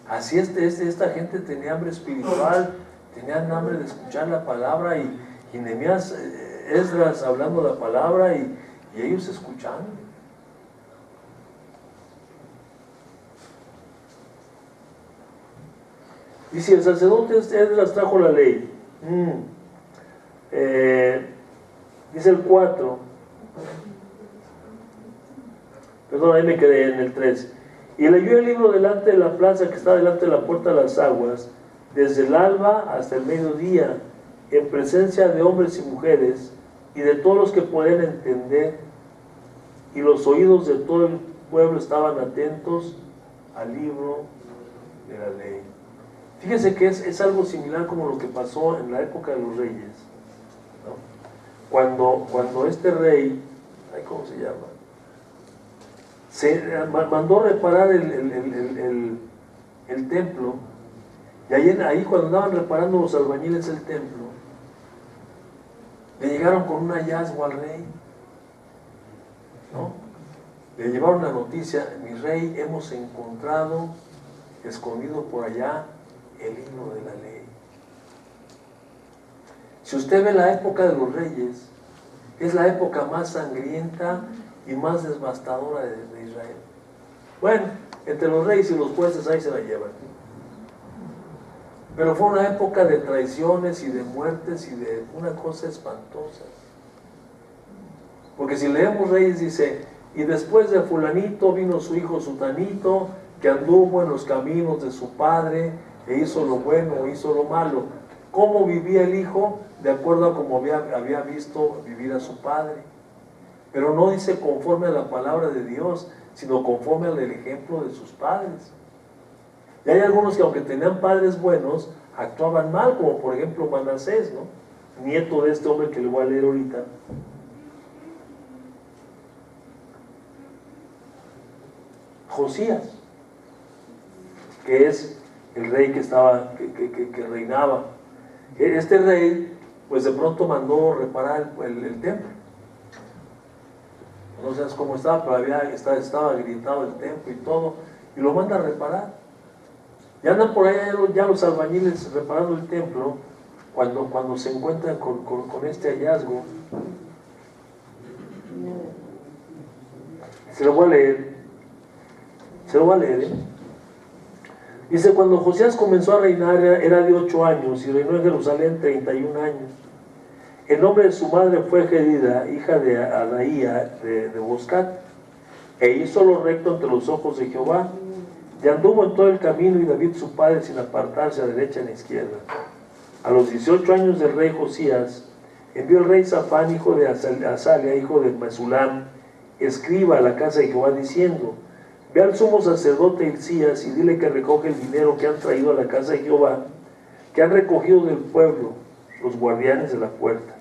Así esta gente tenía hambre espiritual, tenían hambre de escuchar la palabra, y Nehemías, Esdras hablando la palabra y ellos escuchando. Y si el sacerdote Esdras trajo la ley, dice el 4, perdón, ahí me quedé en el 3. Y leyó el libro delante de la plaza que está delante de la puerta de las aguas, desde el alba hasta el mediodía, en presencia de hombres y mujeres, y de todos los que podían entender, y los oídos de todo el pueblo estaban atentos al libro de la ley. Fíjense que es algo similar como lo que pasó en la época de los reyes, ¿no? Cuando este rey, ¿cómo se llama? Se mandó reparar el templo, y ahí cuando andaban reparando los albañiles el templo, le llegaron con un hallazgo al rey, ¿no? Le llevaron la noticia: mi rey, hemos encontrado escondido por allá el libro de la ley. Si usted ve la época de los reyes, es la época más sangrienta y más devastadora de Israel. Bueno, entre los reyes y los jueces ahí se la llevan. Pero fue una época de traiciones y de muertes y de una cosa espantosa. Porque si leemos Reyes dice: y después de fulanito vino su hijo sutanito, que anduvo en los caminos de su padre, e hizo lo bueno o hizo lo malo. ¿Cómo vivía el hijo? De acuerdo a como había visto vivir a su padre. Pero no dice conforme a la palabra de Dios, sino conforme al ejemplo de sus padres. Y hay algunos que, aunque tenían padres buenos, actuaban mal, como por ejemplo Manasés, ¿no? Nieto de este hombre que le voy a leer ahorita. Josías, que es el rey que reinaba. Este rey, pues de pronto mandó reparar el templo. No sabes cómo estaba, pero estaba agrietado el templo y todo, y lo manda a reparar. Y andan por allá ya los albañiles reparando el templo, cuando se encuentran con este hallazgo. Se lo voy a leer. Dice: cuando Josías comenzó a reinar, era de 8 años, y reinó en Jerusalén 31 años. El nombre de su madre fue Gedida, hija de Adaía de Boscat, e hizo lo recto ante los ojos de Jehová, y anduvo en todo el camino y David su padre sin apartarse a derecha ni a izquierda. A los 18 años del rey Josías, envió el rey Safán, hijo de Azalia, hijo de Mesulam, escriba a la casa de Jehová, diciendo: ve al sumo sacerdote Hilcías y dile que recoge el dinero que han traído a la casa de Jehová, que han recogido del pueblo los guardianes de la puerta,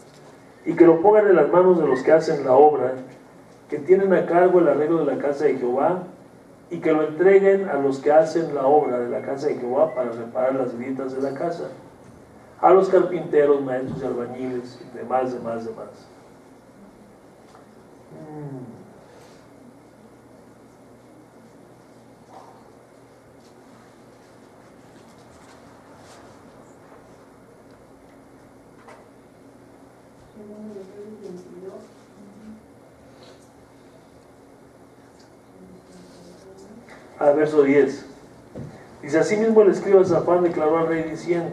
y que lo pongan en las manos de los que hacen la obra, que tienen a cargo el arreglo de la casa de Jehová, y que lo entreguen a los que hacen la obra de la casa de Jehová para reparar las grietas de la casa, a los carpinteros, maestros y albañiles, y demás. Verso 10. Dice: asimismo el escriba Safán declaró al rey diciendo: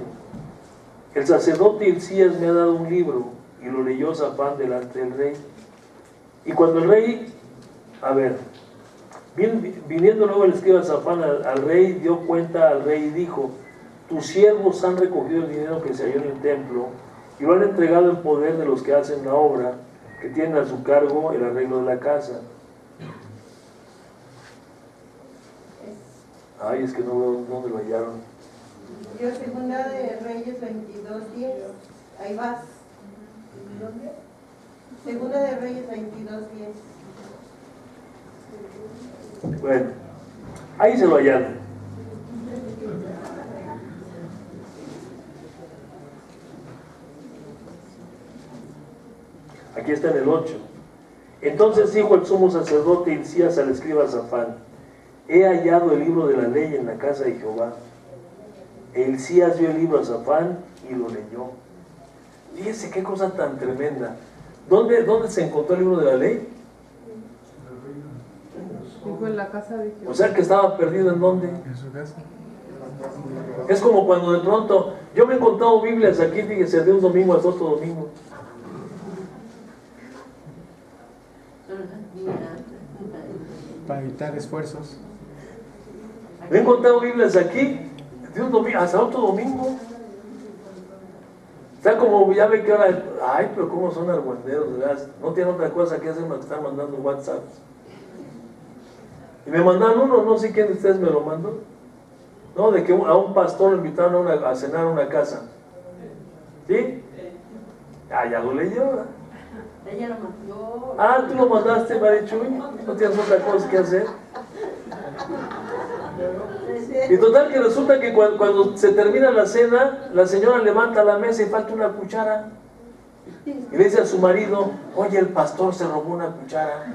el sacerdote Hilcías me ha dado un libro. Y lo leyó Safán delante del rey. Y cuando el rey, viniendo luego el escriba Safán al rey, dio cuenta al rey y dijo: tus siervos han recogido el dinero que se halló en el templo y lo han entregado en poder de los que hacen la obra, que tienen a su cargo el arreglo de la casa. Ay, es que no veo dónde lo hallaron. Yo, segunda de Reyes 22:10. Ahí vas. ¿Dónde? Segunda de Reyes 22:10. Bueno, ahí se lo hallaron. Aquí está en el 8. Entonces dijo el sumo sacerdote Hilcías al escriba Safán: he hallado el libro de la ley en la casa de Jehová. E Hilcías dio el libro a Safán y lo leyó. Fíjese qué cosa tan tremenda. ¿Dónde se encontró el libro de la ley? Dijo en la casa de Jehová. O sea que estaba perdido, ¿en dónde? En su casa. Es como cuando de pronto, yo me he encontrado Biblias aquí, fíjese, de un domingo hasta otro domingo. Para evitar esfuerzos. Me he encontrado Biblias aquí, de un domingo hasta otro domingo. Está como, ya ve que ahora, ay, pero cómo son argüenderos, ¿verdad? No tienen otra cosa que hacer más que estar mandando WhatsApp. Y me mandaron uno, no sé quién de ustedes me lo mandó. No, de que a un pastor lo invitaron a cenar a una casa. ¿Sí? Ah, ya lo leyó, ¿verdad? Ella lo mandó. Ah, tú lo mandaste, Marichuy. No tienes otra cosa que hacer. Y total que resulta que cuando se termina la cena, la señora levanta la mesa y falta una cuchara. Y le dice a su marido: oye, el pastor se robó una cuchara.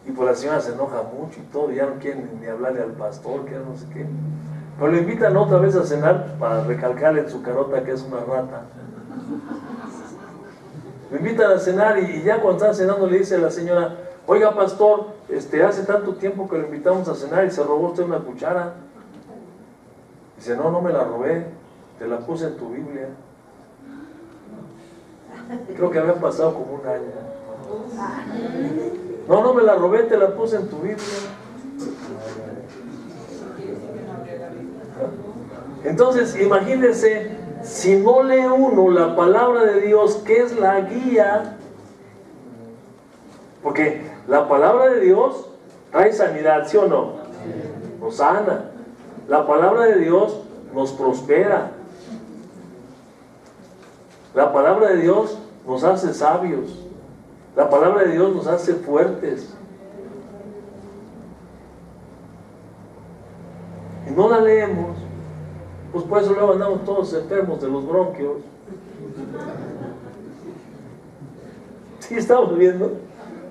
Y pues la señora se enoja mucho y todo, ya no quieren ni hablarle al pastor, que no sé qué. Pero le invitan otra vez a cenar para recalcarle en su carota que es una rata. Lo invitan a cenar y ya cuando están cenando le dice a la señora: oiga, pastor, hace tanto tiempo que lo invitamos a cenar y se robó usted una cuchara. Dice: no, no me la robé, te la puse en tu Biblia. Creo que había pasado como un año. No, no me la robé, te la puse en tu Biblia. Entonces, imagínense, si no lee uno la palabra de Dios, que es la guía, porque la palabra de Dios trae sanidad, ¿sí o no? Nos sana. La palabra de Dios nos prospera. La palabra de Dios nos hace sabios. La palabra de Dios nos hace fuertes. Y no la leemos, pues por eso luego andamos todos enfermos de los bronquios. ¿Sí estamos viendo?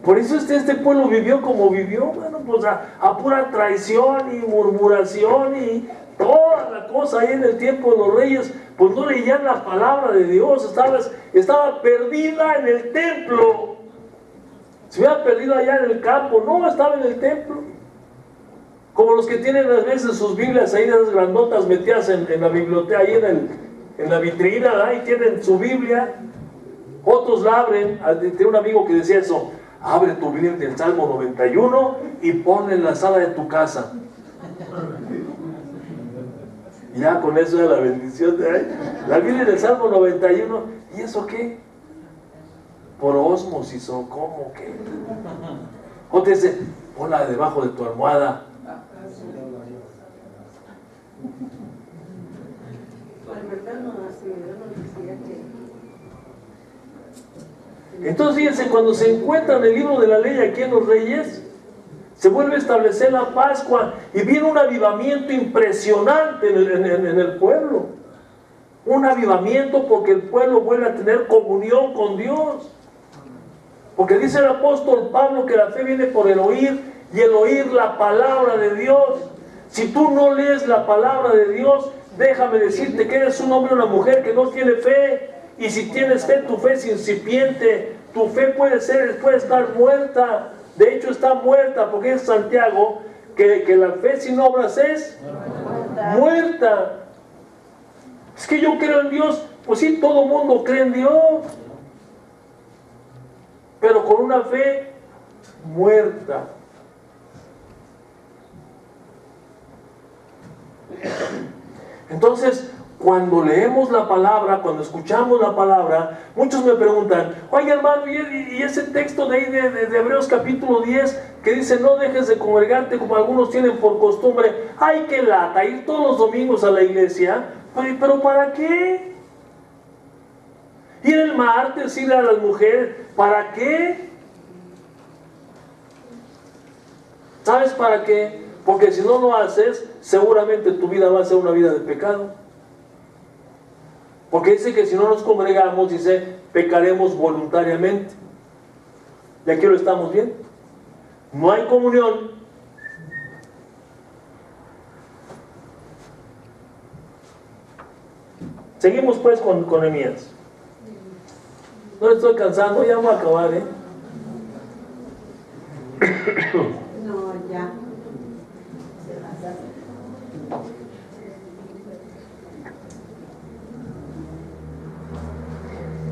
Por eso este pueblo vivió como vivió, bueno, pues a pura traición y murmuración y toda la cosa ahí en el tiempo de los reyes. Pues no leían la palabra de Dios, estaba perdida en el templo. Se hubiera perdido allá en el campo, no, estaba en el templo. Como los que tienen a veces sus Biblias ahí, esas grandotas metidas en la biblioteca, ahí en la vitrina, ahí tienen su Biblia. Otros la abren. Tenía un amigo que decía eso: abre tu Biblia del Salmo 91 y ponla en la sala de tu casa. Y ya con eso era la bendición de ahí. La Biblia del Salmo 91. ¿Y eso qué? Por ósmosis o cómo, qué. O te dice: ponla debajo de tu almohada. Entonces fíjense, cuando se encuentra en el libro de la ley aquí en los Reyes, se vuelve a establecer la Pascua y viene un avivamiento impresionante en el pueblo. Un avivamiento porque el pueblo vuelve a tener comunión con Dios. Porque dice el apóstol Pablo que la fe viene por el oír, y el oír la palabra de Dios. Si tú no lees la palabra de Dios, déjame decirte que eres un hombre o una mujer que no tiene fe. Y si tienes fe, tu fe es incipiente. Tu fe puede estar muerta. De hecho está muerta, porque es Santiago que la fe sin obras es muerta. Es que yo creo en Dios. Pues sí, todo mundo cree en Dios, pero con una fe muerta. Entonces, cuando leemos la palabra, cuando escuchamos la palabra, muchos me preguntan: oye hermano, ¿y ese texto de ahí de Hebreos capítulo 10 que dice no dejes de congregarte como algunos tienen por costumbre? ¡Ay, qué lata! Ir todos los domingos a la iglesia. ¿Pero para qué? Ir el martes, ir a las mujeres, ¿para qué? ¿Sabes para qué? Porque si no lo haces, seguramente tu vida va a ser una vida de pecado. Porque dice que si no nos congregamos, dice, pecaremos voluntariamente. Y aquí lo estamos viendo. No hay comunión. Seguimos pues con Nehemías. No le estoy cansando, ya vamos a acabar, No, ya.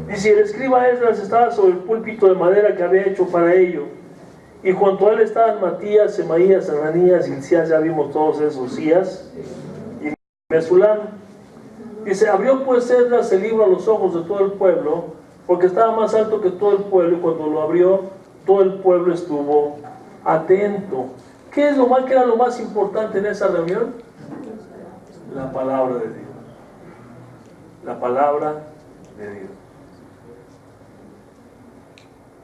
Dice: el escriba Esdras estaba sobre el púlpito de madera que había hecho para ello, y junto a él estaban Matías, Semaías, Ananías, Hilcías, ya vimos todos esos días, y Mesulam. Dice: abrió pues Esdras el libro a los ojos de todo el pueblo, porque estaba más alto que todo el pueblo, y cuando lo abrió, todo el pueblo estuvo atento. ¿Qué era lo más importante en esa reunión? La palabra de Dios. La palabra de Dios.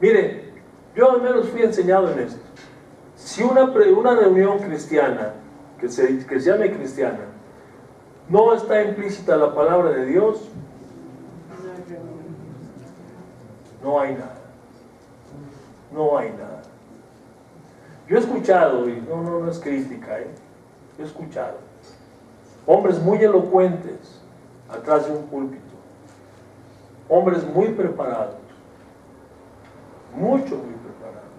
Mire, yo al menos fui enseñado en esto. Si una reunión cristiana, que se llame cristiana, no está implícita la palabra de Dios, no hay nada. No hay nada. Yo he escuchado, y no es crítica, yo he escuchado hombres muy elocuentes atrás de un púlpito, hombres muy preparados, muy preparados,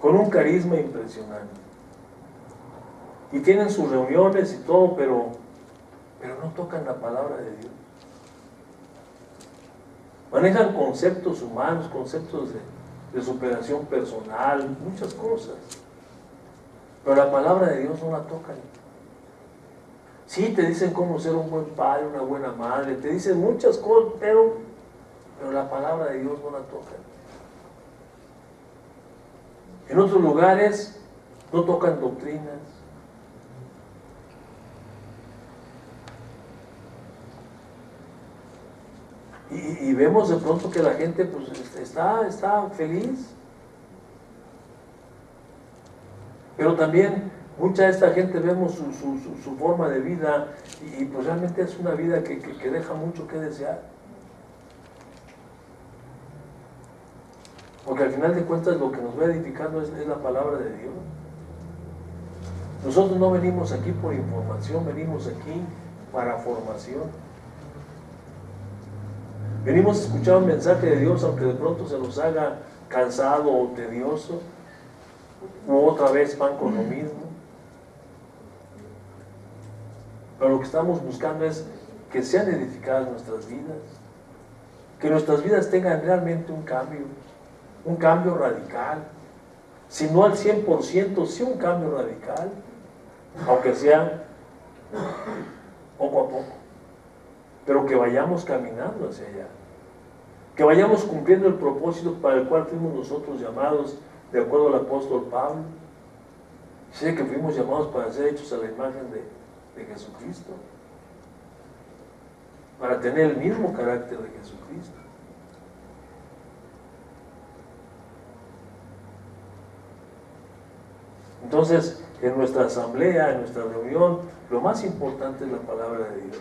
con un carisma impresionante, y tienen sus reuniones y todo, pero no tocan la palabra de Dios. Manejan conceptos humanos, conceptos de superación personal, muchas cosas, pero la palabra de Dios no la tocan. Sí, te dicen cómo ser un buen padre, una buena madre, te dicen muchas cosas, pero la palabra de Dios no la tocan. En otros lugares no tocan doctrinas. Y vemos de pronto que la gente pues está feliz. Pero también mucha de esta gente vemos su forma de vida y pues realmente es una vida que deja mucho que desear. Porque al final de cuentas lo que nos va edificando es la palabra de Dios. Nosotros no venimos aquí por información, venimos aquí para formación. Venimos a escuchar un mensaje de Dios, aunque de pronto se nos haga cansado o tedioso, u otra vez van con lo mismo. pero lo que estamos buscando es que sean edificadas nuestras vidas, que nuestras vidas tengan realmente un cambio radical, si no al 100%, sí un cambio radical, aunque sea poco a poco, pero que vayamos caminando hacia allá, que vayamos cumpliendo el propósito para el cual fuimos nosotros llamados, de acuerdo al apóstol Pablo. Sé que fuimos llamados para ser hechos a la imagen de Jesucristo, para tener el mismo carácter de Jesucristo. Entonces, en nuestra asamblea, en nuestra reunión, lo más importante es la palabra de Dios.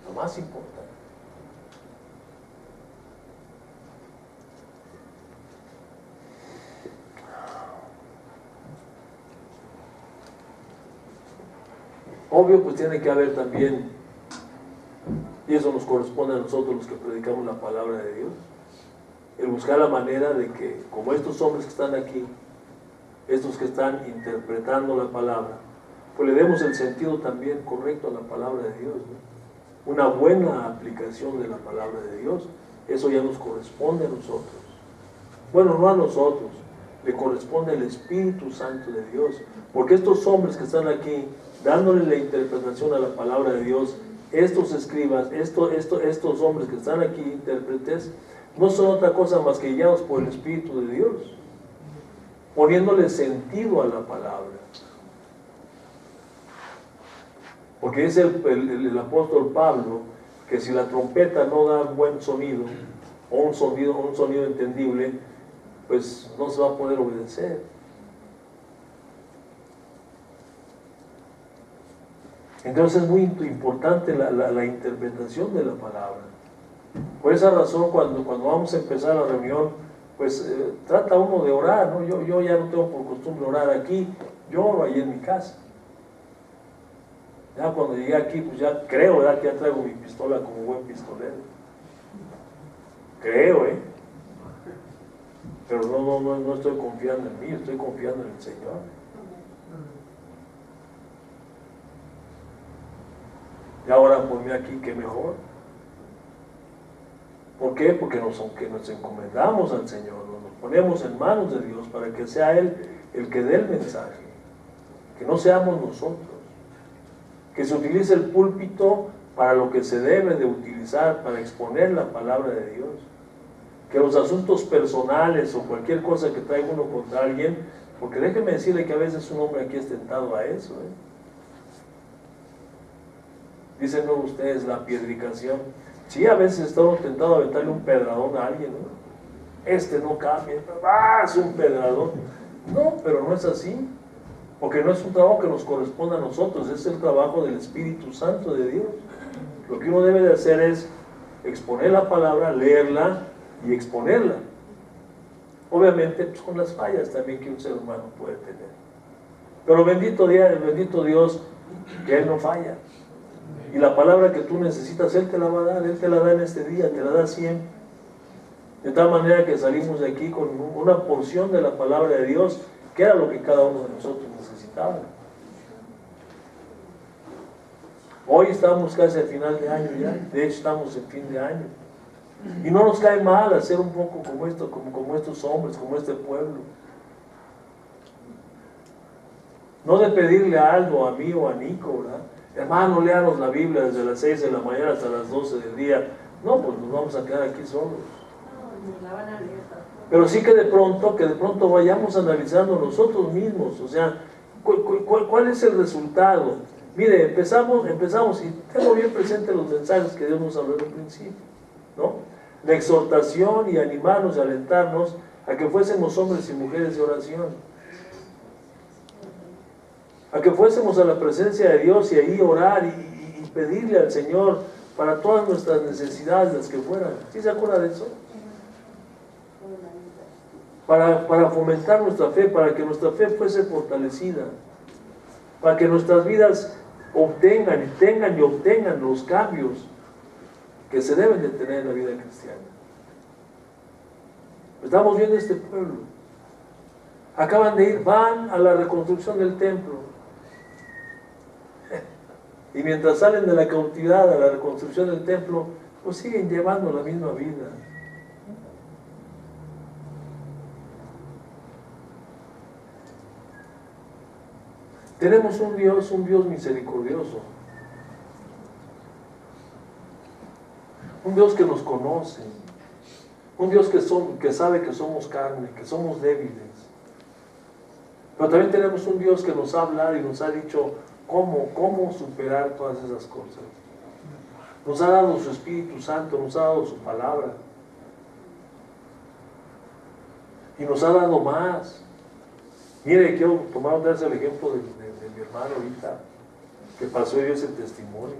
Lo más importante. Obvio, pues tiene que haber también, y eso nos corresponde a nosotros los que predicamos la palabra de Dios, el buscar la manera de que, como estos hombres que están aquí, estos que están interpretando la palabra, pues le demos el sentido también correcto a la palabra de Dios, ¿no? Una buena aplicación de la palabra de Dios, eso ya nos corresponde a nosotros. Bueno, no a nosotros, le corresponde al Espíritu Santo de Dios, porque estos hombres que están aquí, dándole la interpretación a la palabra de Dios, estos escribas, estos hombres que están aquí, intérpretes, no son otra cosa más que guiados por el Espíritu de Dios, poniéndole sentido a la palabra. Porque dice el apóstol Pablo que si la trompeta no da buen sonido, o un sonido entendible, pues no se va a poder obedecer. Entonces es muy importante la interpretación de la palabra. Por esa razón, cuando vamos a empezar la reunión, pues trata uno de orar, ¿no? Yo ya no tengo por costumbre orar aquí, yo oro ahí en mi casa. Ya cuando llegué aquí, pues ya creo, ¿verdad? Que ya traigo mi pistola como buen pistolero. Creo, pero no estoy confiando en mí, estoy confiando en el Señor. Y ahora por mí aquí, qué mejor. ¿Por qué? Porque nos encomendamos al Señor, nos ponemos en manos de Dios para que sea Él el que dé el mensaje, que no seamos nosotros, que se utilice el púlpito para lo que se debe de utilizar, para exponer la palabra de Dios, que los asuntos personales o cualquier cosa que traiga uno contra alguien, porque déjeme decirle que a veces un hombre aquí es tentado a eso, Dicen no ustedes la piedricación. Sí, a veces estamos tentados a aventarle un pedradón a alguien, ¿no? Este no cambia, es un pedradón. No, pero no es así, porque no es un trabajo que nos corresponde a nosotros, es el trabajo del Espíritu Santo de Dios. Lo que uno debe de hacer es exponer la palabra, leerla y exponerla. Obviamente, pues, con las fallas también que un ser humano puede tener. Pero bendito Dios, que Él no falla. Y la palabra que tú necesitas, Él te la va a dar, Él te la da en este día, te la da siempre. De tal manera que salimos de aquí con una porción de la palabra de Dios, que era lo que cada uno de nosotros necesitaba. Hoy estamos casi al final de año ya, de hecho estamos en fin de año. Y no nos cae mal hacer un poco como estos hombres, como este pueblo. No de pedirle algo a mí o a Nico, ¿verdad? Hermano, léanos la Biblia desde las 6 de la mañana hasta las 12 del día. No, pues nos vamos a quedar aquí solos. Pero sí que de pronto vayamos analizando nosotros mismos, o sea, ¿cuál es el resultado? Mire, empezamos y tengo bien presente los mensajes que Dios nos habló al principio, ¿no? La exhortación y animarnos y alentarnos a que fuésemos hombres y mujeres de oración, a que fuésemos a la presencia de Dios y ahí orar y pedirle al Señor para todas nuestras necesidades, las que fueran. ¿Sí se acuerda de eso? Para fomentar nuestra fe, para que nuestra fe fuese fortalecida, para que nuestras vidas obtengan los cambios que se deben de tener en la vida cristiana. Estamos viendo este pueblo. Acaban de ir, van a la reconstrucción del templo. Y mientras salen de la cautividad a la reconstrucción del templo, pues siguen llevando la misma vida. Tenemos un Dios misericordioso. Un Dios que nos conoce. Un Dios que sabe que somos carne, que somos débiles. Pero también tenemos un Dios que nos ha hablado y nos ha dicho cómo superar todas esas cosas. Nos ha dado su Espíritu Santo, nos ha dado su palabra. Y nos ha dado más. Mire, quiero tomar otra vez el ejemplo de mi hermano ahorita, que pasó y dio ese testimonio.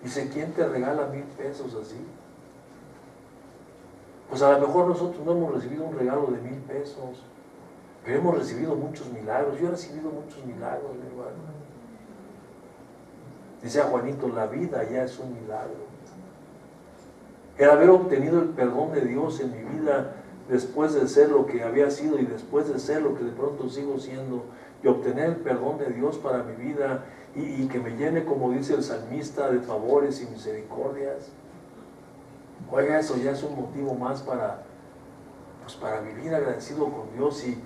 Dice, ¿quién te regala 1,000 pesos así? Pues a lo mejor nosotros no hemos recibido un regalo de 1,000 pesos, pero hemos recibido muchos milagros. Yo he recibido muchos milagros, mi hermano. Dice a Juanito, la vida ya es un milagro. El haber obtenido el perdón de Dios en mi vida después de ser lo que había sido y después de ser lo que de pronto sigo siendo, y obtener el perdón de Dios para mi vida y que me llene, como dice el salmista, de favores y misericordias. Oiga, eso ya es un motivo más para vivir agradecido con Dios y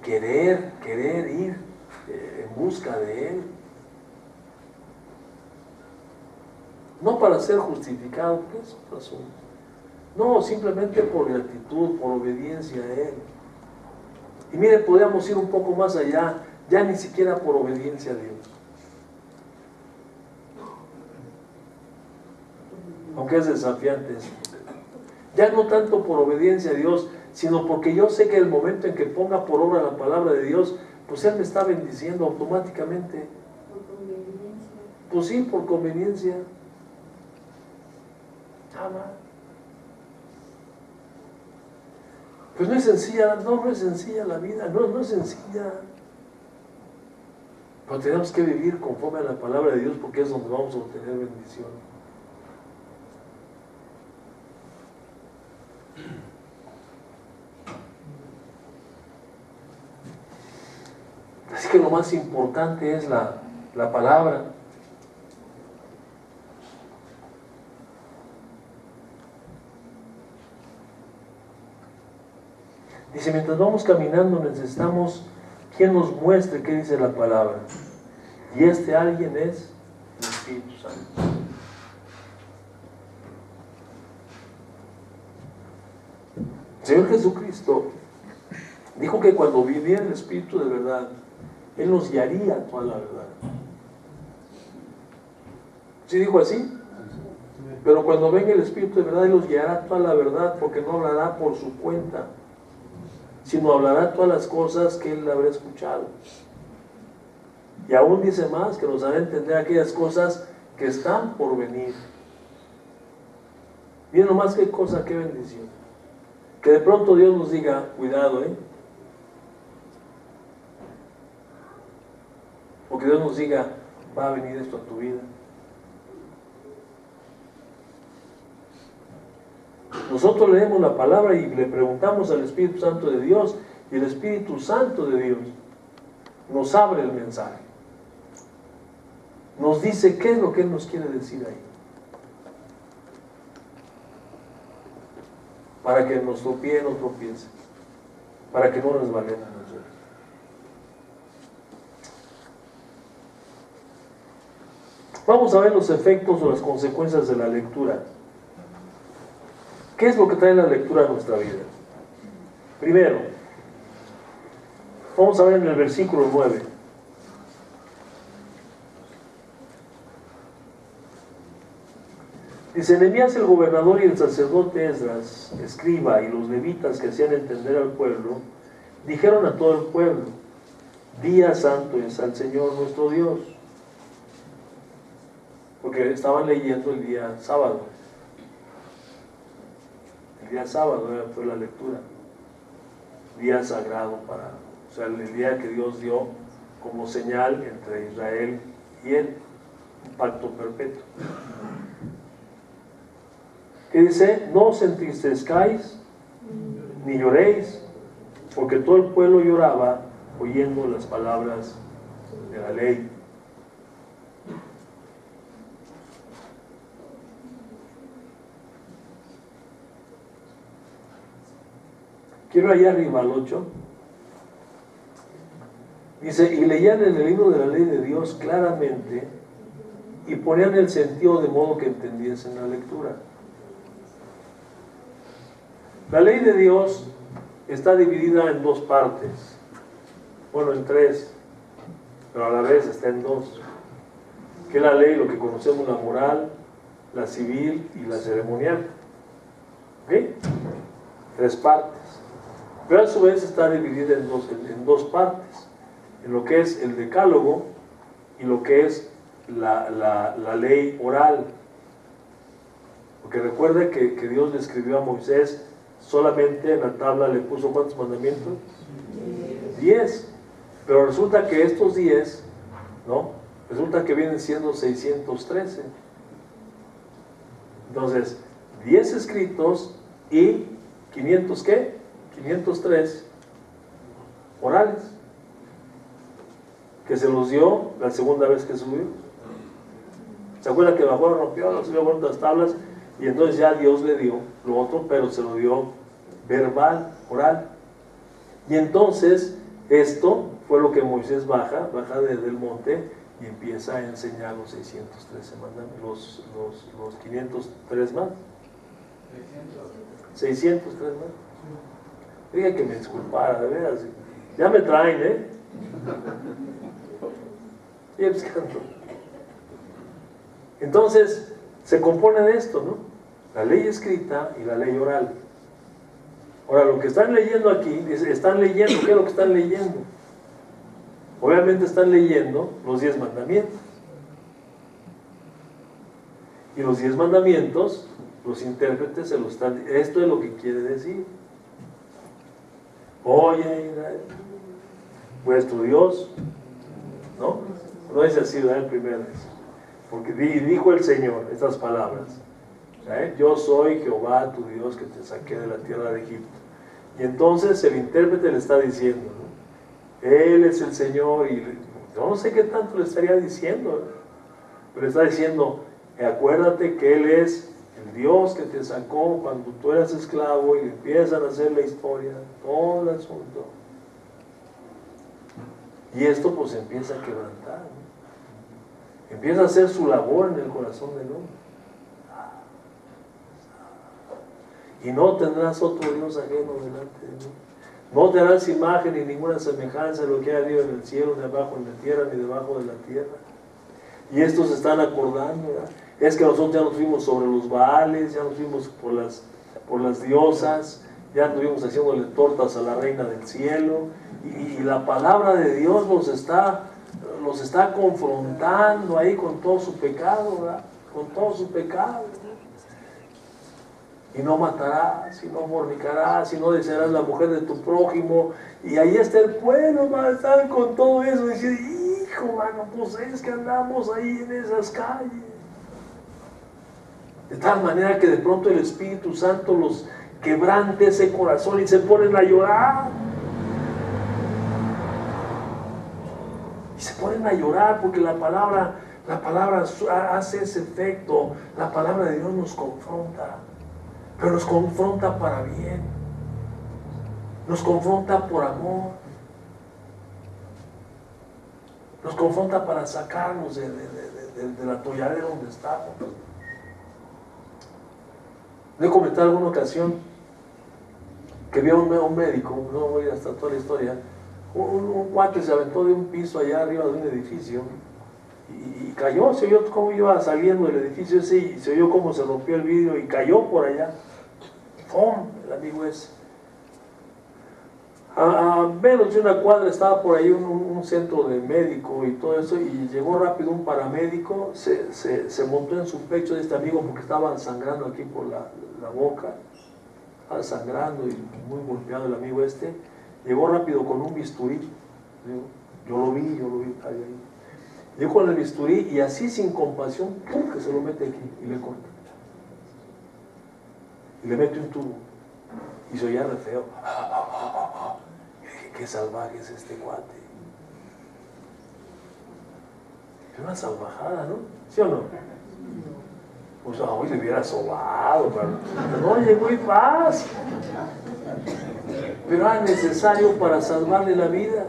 querer ir en busca de Él. No para ser justificado, porque es otro asunto. No, simplemente por gratitud, por obediencia a Él. Y mire, podríamos ir un poco más allá, ya ni siquiera por obediencia a Dios. Aunque es desafiante eso. Ya no tanto por obediencia a Dios, sino porque yo sé que el momento en que ponga por obra la palabra de Dios, pues Él me está bendiciendo automáticamente. Por conveniencia. Pues sí, por conveniencia. Nada más. Pues no es sencilla, no es sencilla la vida, no es sencilla. Pero tenemos que vivir conforme a la palabra de Dios, porque es donde vamos a obtener bendición. Así que lo más importante es la palabra. Dice, mientras vamos caminando necesitamos quien nos muestre qué dice la palabra. Y este alguien es el Espíritu Santo. El Señor Jesucristo dijo que cuando viviera el Espíritu de verdad, Él nos guiaría a toda la verdad. ¿Sí dijo así? Pero cuando venga el Espíritu de verdad, Él los guiará a toda la verdad, porque no hablará por su cuenta, sino hablará todas las cosas que Él habrá escuchado. Y aún dice más, que nos hará entender aquellas cosas que están por venir. Miren nomás qué cosa, qué bendición. Que de pronto Dios nos diga, cuidado, o que Dios nos diga, va a venir esto a tu vida. Nosotros leemos la palabra y le preguntamos al Espíritu Santo de Dios, y el Espíritu Santo de Dios nos abre el mensaje. Nos dice qué es lo que Él nos quiere decir ahí. Para que nuestro pie no tropiece, para que no resbalemos nosotros. Vamos a ver los efectos o las consecuencias de la lectura. ¿Qué es lo que trae la lectura a nuestra vida? Primero, vamos a ver en el versículo 9. Dice, Nehemías el gobernador y el sacerdote Esdras, escriba, y los levitas que hacían entender al pueblo, dijeron a todo el pueblo, día santo es al Señor nuestro Dios. Porque estaban leyendo el día sábado. El día sábado fue la lectura. Día sagrado o sea, el día que Dios dio como señal entre Israel y Él, un pacto perpetuo. Que dice, no os entristezcáis ni lloréis, porque todo el pueblo lloraba oyendo las palabras de la ley. Quiero allá arriba al 8. Dice, y leían en el libro de la ley de Dios claramente y ponían el sentido de modo que entendiesen la lectura. La ley de Dios está dividida en dos partes, bueno, en tres, pero a la vez está en dos, que es la ley, lo que conocemos, la moral, la civil y la ceremonial. ¿Ok? Tres partes, pero a su vez está dividida en dos partes, en lo que es el decálogo y lo que es la ley oral. Porque recuerde que Dios le escribió a Moisés, solamente en la tabla le puso ¿cuántos mandamientos? 10. Pero resulta que estos 10, ¿no? Resulta que vienen siendo 613. Entonces, 10 escritos y 500 ¿qué? 503 orales, que se los dio la segunda vez que subió. ¿Se acuerda que bajó, rompió, lo subió con otras tablas? Y entonces ya Dios le dio lo otro, pero se lo dio verbal, oral. Y entonces esto fue lo que Moisés baja desde el monte y empieza a enseñar los 613 mandamientos, los 503 más. 603 más. Diga que me disculpara, de veras. Ya me traen, ¿eh? Y buscando. Entonces, se compone de esto, ¿no? La ley escrita y la ley oral. Ahora, lo que están leyendo aquí, están leyendo, ¿qué es lo que están leyendo? Obviamente están leyendo los 10 mandamientos. Y los 10 mandamientos, los intérpretes se los están... Esto es lo que quiere decir. Oye, Israel, vuestro Dios, ¿no? No dice así, ¿verdad? El primero es. Porque dijo el Señor estas palabras. Yo soy Jehová tu Dios que te saqué de la tierra de Egipto. Y entonces el intérprete le está diciendo, ¿no? Él es el Señor, y yo no sé qué tanto le estaría diciendo, ¿no? Pero le está diciendo, acuérdate que Él es el Dios que te sacó cuando tú eras esclavo, y empiezan a hacer la historia, todo el asunto. Y esto pues empieza a quebrantar, ¿no? Empieza a hacer su labor en el corazón del hombre. Y no tendrás otro Dios ajeno delante de mí. No te harás imagen ni ninguna semejanza de lo que hay arriba en el cielo, ni abajo en la tierra, ni debajo de la tierra. Y estos se están acordando, ¿verdad? Es que nosotros ya nos fuimos sobre los Baales, ya nos fuimos por las diosas, ya estuvimos haciéndole tortas a la reina del cielo, y la palabra de Dios los está confrontando ahí con todo su pecado, ¿verdad? Con todo su pecado. Y no matarás, y no fornicarás, y no desearás la mujer de tu prójimo. Y ahí está el pueblo, man, están con todo eso, diciendo, hijo, mano, pues es que andamos ahí en esas calles. De tal manera que de pronto el Espíritu Santo los quebrante ese corazón y se ponen a llorar. Y se ponen a llorar porque la palabra hace ese efecto. La palabra de Dios nos confronta. Pero nos confronta para bien, nos confronta por amor, nos confronta para sacarnos del atolladero donde estamos. Le he comentado alguna ocasión que vi a un médico, no voy hasta toda la historia, un cuate se aventó de un piso allá arriba de un edificio y cayó, se oyó cómo iba saliendo del edificio ese y se oyó cómo se rompió el vidrio y cayó por allá. ¡Pum! El amigo ese. A menos de una cuadra estaba por ahí un centro de médico y todo eso, y llegó rápido un paramédico, se montó en su pecho de este amigo porque estaba sangrando aquí por la boca, estaba sangrando y muy golpeado el amigo este. Llegó rápido con un bisturí, yo lo vi ahí. Llegó con el bisturí y así sin compasión, ¡pum!, que se lo mete aquí y le corta. Y le mete un tubo. Y se oía re feo. Y dije, qué salvaje es este cuate. Es una salvajada, ¿no? ¿Sí o no? Pues hoy le hubiera sobado, pero no, llegó y paz. pero era necesario para salvarle la vida.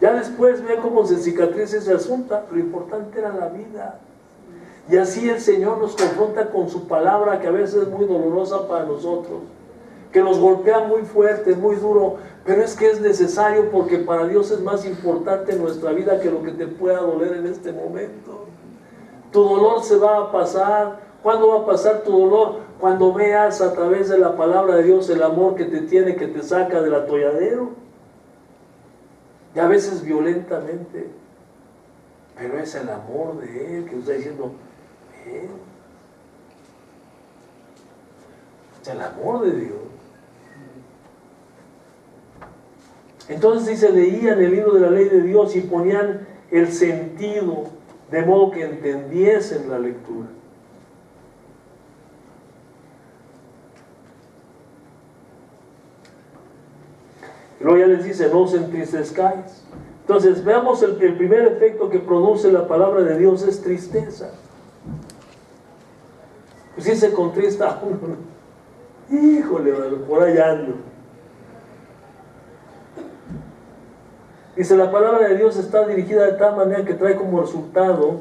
Ya después ve cómo se cicatriza ese asunto, lo importante era la vida. Y así el Señor nos confronta con su palabra, que a veces es muy dolorosa para nosotros, que nos golpea muy fuerte, muy duro, pero es que es necesario, porque para Dios es más importante nuestra vida que lo que te pueda doler en este momento. Tu dolor se va a pasar. ¿Cuándo va a pasar tu dolor? Cuando veas a través de la palabra de Dios el amor que te tiene, que te saca del atolladero, y a veces violentamente, pero es el amor de Él que está diciendo, ven. Es el amor de Dios. Entonces dice, leían el libro de la ley de Dios y ponían el sentido de modo que entendiesen la lectura. Y luego ya les dice, no os entristezcáis. Entonces veamos el primer efecto que produce la palabra de Dios es tristeza. Pues si se contrista a uno, híjole, por allá ando. Dice, la palabra de Dios está dirigida de tal manera que trae como resultado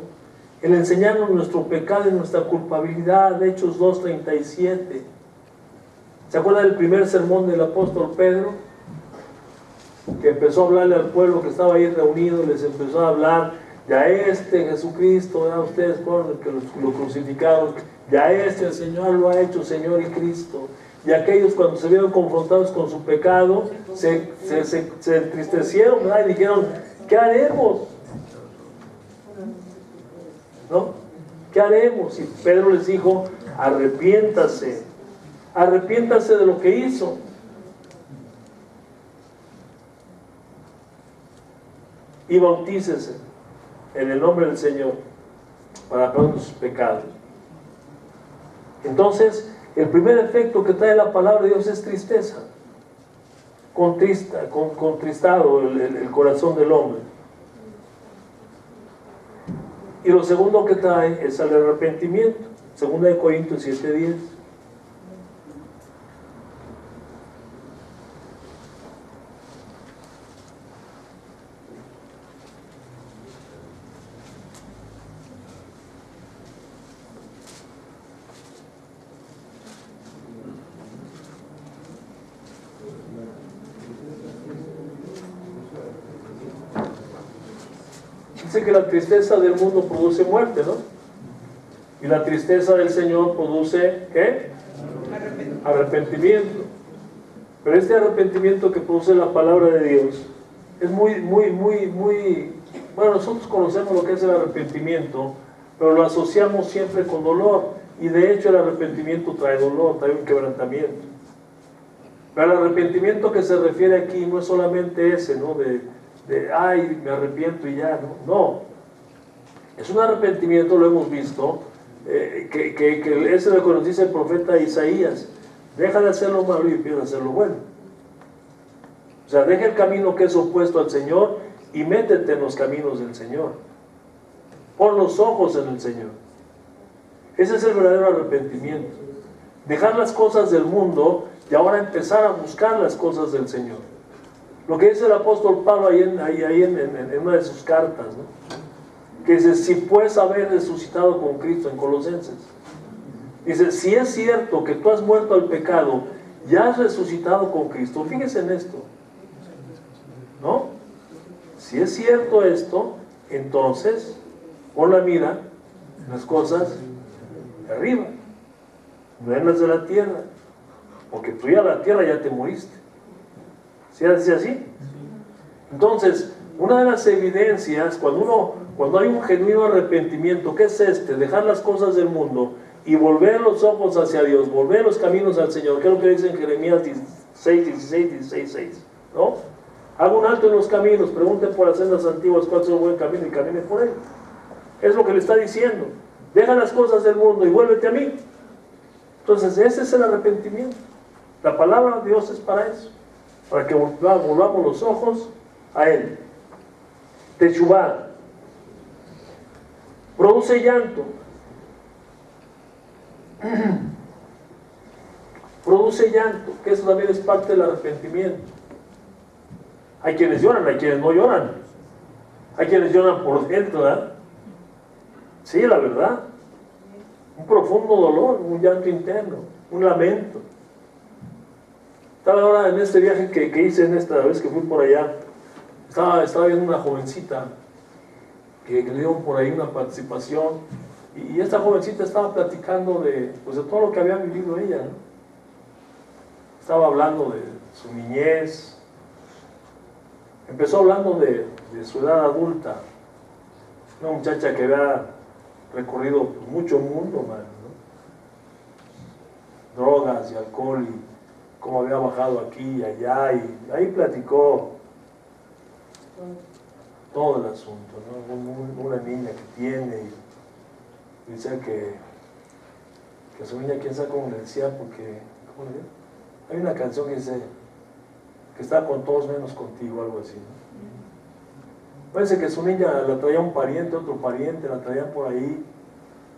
el enseñarnos nuestro pecado y nuestra culpabilidad. Hechos 2:37. ¿Se acuerdan del primer sermón del apóstol Pedro? Que empezó a hablarle al pueblo que estaba ahí reunido, les empezó a hablar, ya Jesucristo, ya ustedes fueron los que lo crucificaron, ya el Señor lo ha hecho Señor y Cristo. Y aquellos, cuando se vieron confrontados con su pecado, se entristecieron, ¿verdad? Y dijeron, ¿qué haremos? ¿No? ¿Qué haremos? Y Pedro les dijo, arrepiéntase de lo que hizo. Y bautícese en el nombre del Señor para perdón de sus pecados. Entonces, el primer efecto que trae la palabra de Dios es tristeza. Contristado el corazón del hombre. Y lo segundo que trae es el arrepentimiento. 2 Corintios 7:10. Dice que la tristeza del mundo produce muerte, ¿no? Y la tristeza del Señor produce, ¿qué? Arrepentimiento. Pero este arrepentimiento que produce la palabra de Dios es muy, bueno, nosotros conocemos lo que es el arrepentimiento, pero lo asociamos siempre con dolor, y de hecho el arrepentimiento trae dolor, trae un quebrantamiento. Pero el arrepentimiento que se refiere aquí no es solamente ese, ¿no? Ay, me arrepiento y ya, no. Es un arrepentimiento, lo hemos visto, que ese es lo que nos dice el profeta Isaías: deja de hacer lo malo y empieza a hacer lo bueno. O sea, deja el camino que es opuesto al Señor y métete en los caminos del Señor. Pon los ojos en el Señor. Ese es el verdadero arrepentimiento. Dejar las cosas del mundo y ahora empezar a buscar las cosas del Señor. Lo que dice el apóstol Pablo ahí en una de sus cartas, ¿no? Que dice, si puedes haber resucitado con Cristo, en Colosenses. Dice, si es cierto que tú has muerto al pecado y has resucitado con Cristo, fíjese en esto, ¿no? Si es cierto esto, entonces pon la mira en las cosas de arriba, no en las de la tierra, porque tú ya a la tierra ya te moriste. ¿Sí dice así? Entonces, una de las evidencias, cuando hay un genuino arrepentimiento, ¿qué es este? Dejar las cosas del mundo y volver los ojos hacia Dios, volver los caminos al Señor. ¿Qué es lo que dice en Jeremías 16, ¿no? Haga un alto en los caminos, pregunte por las sendas antiguas cuál es el buen camino y camine por él. Es lo que le está diciendo. Deja las cosas del mundo y vuélvete a mí. Entonces, ese es el arrepentimiento. La palabra de Dios es para eso, para que volvamos los ojos a Él. Teshuvá produce llanto. produce llanto, que eso también es parte del arrepentimiento. Hay quienes lloran, hay quienes no lloran. Hay quienes lloran por dentro, ¿verdad? Sí, la verdad. Un profundo dolor, un llanto interno, un lamento. Estaba ahora en este viaje que hice en esta vez que fui por allá, estaba viendo una jovencita que le dieron por ahí una participación, y esta jovencita estaba platicando de todo lo que había vivido ella, ¿no? Estaba hablando de su niñez, empezó hablando de su edad adulta, una muchacha que había recorrido mucho mundo, man, ¿no? Drogas y alcohol, y cómo había bajado aquí y allá, y ahí platicó todo el asunto, ¿no? Una niña que tiene, y dice que su niña, quién sabe cómo le decía, porque, ¿cómo le decía? Hay una canción que dice que está con todos menos contigo, algo así, ¿no? Parece que su niña la traía un pariente, otro pariente, la traían por ahí,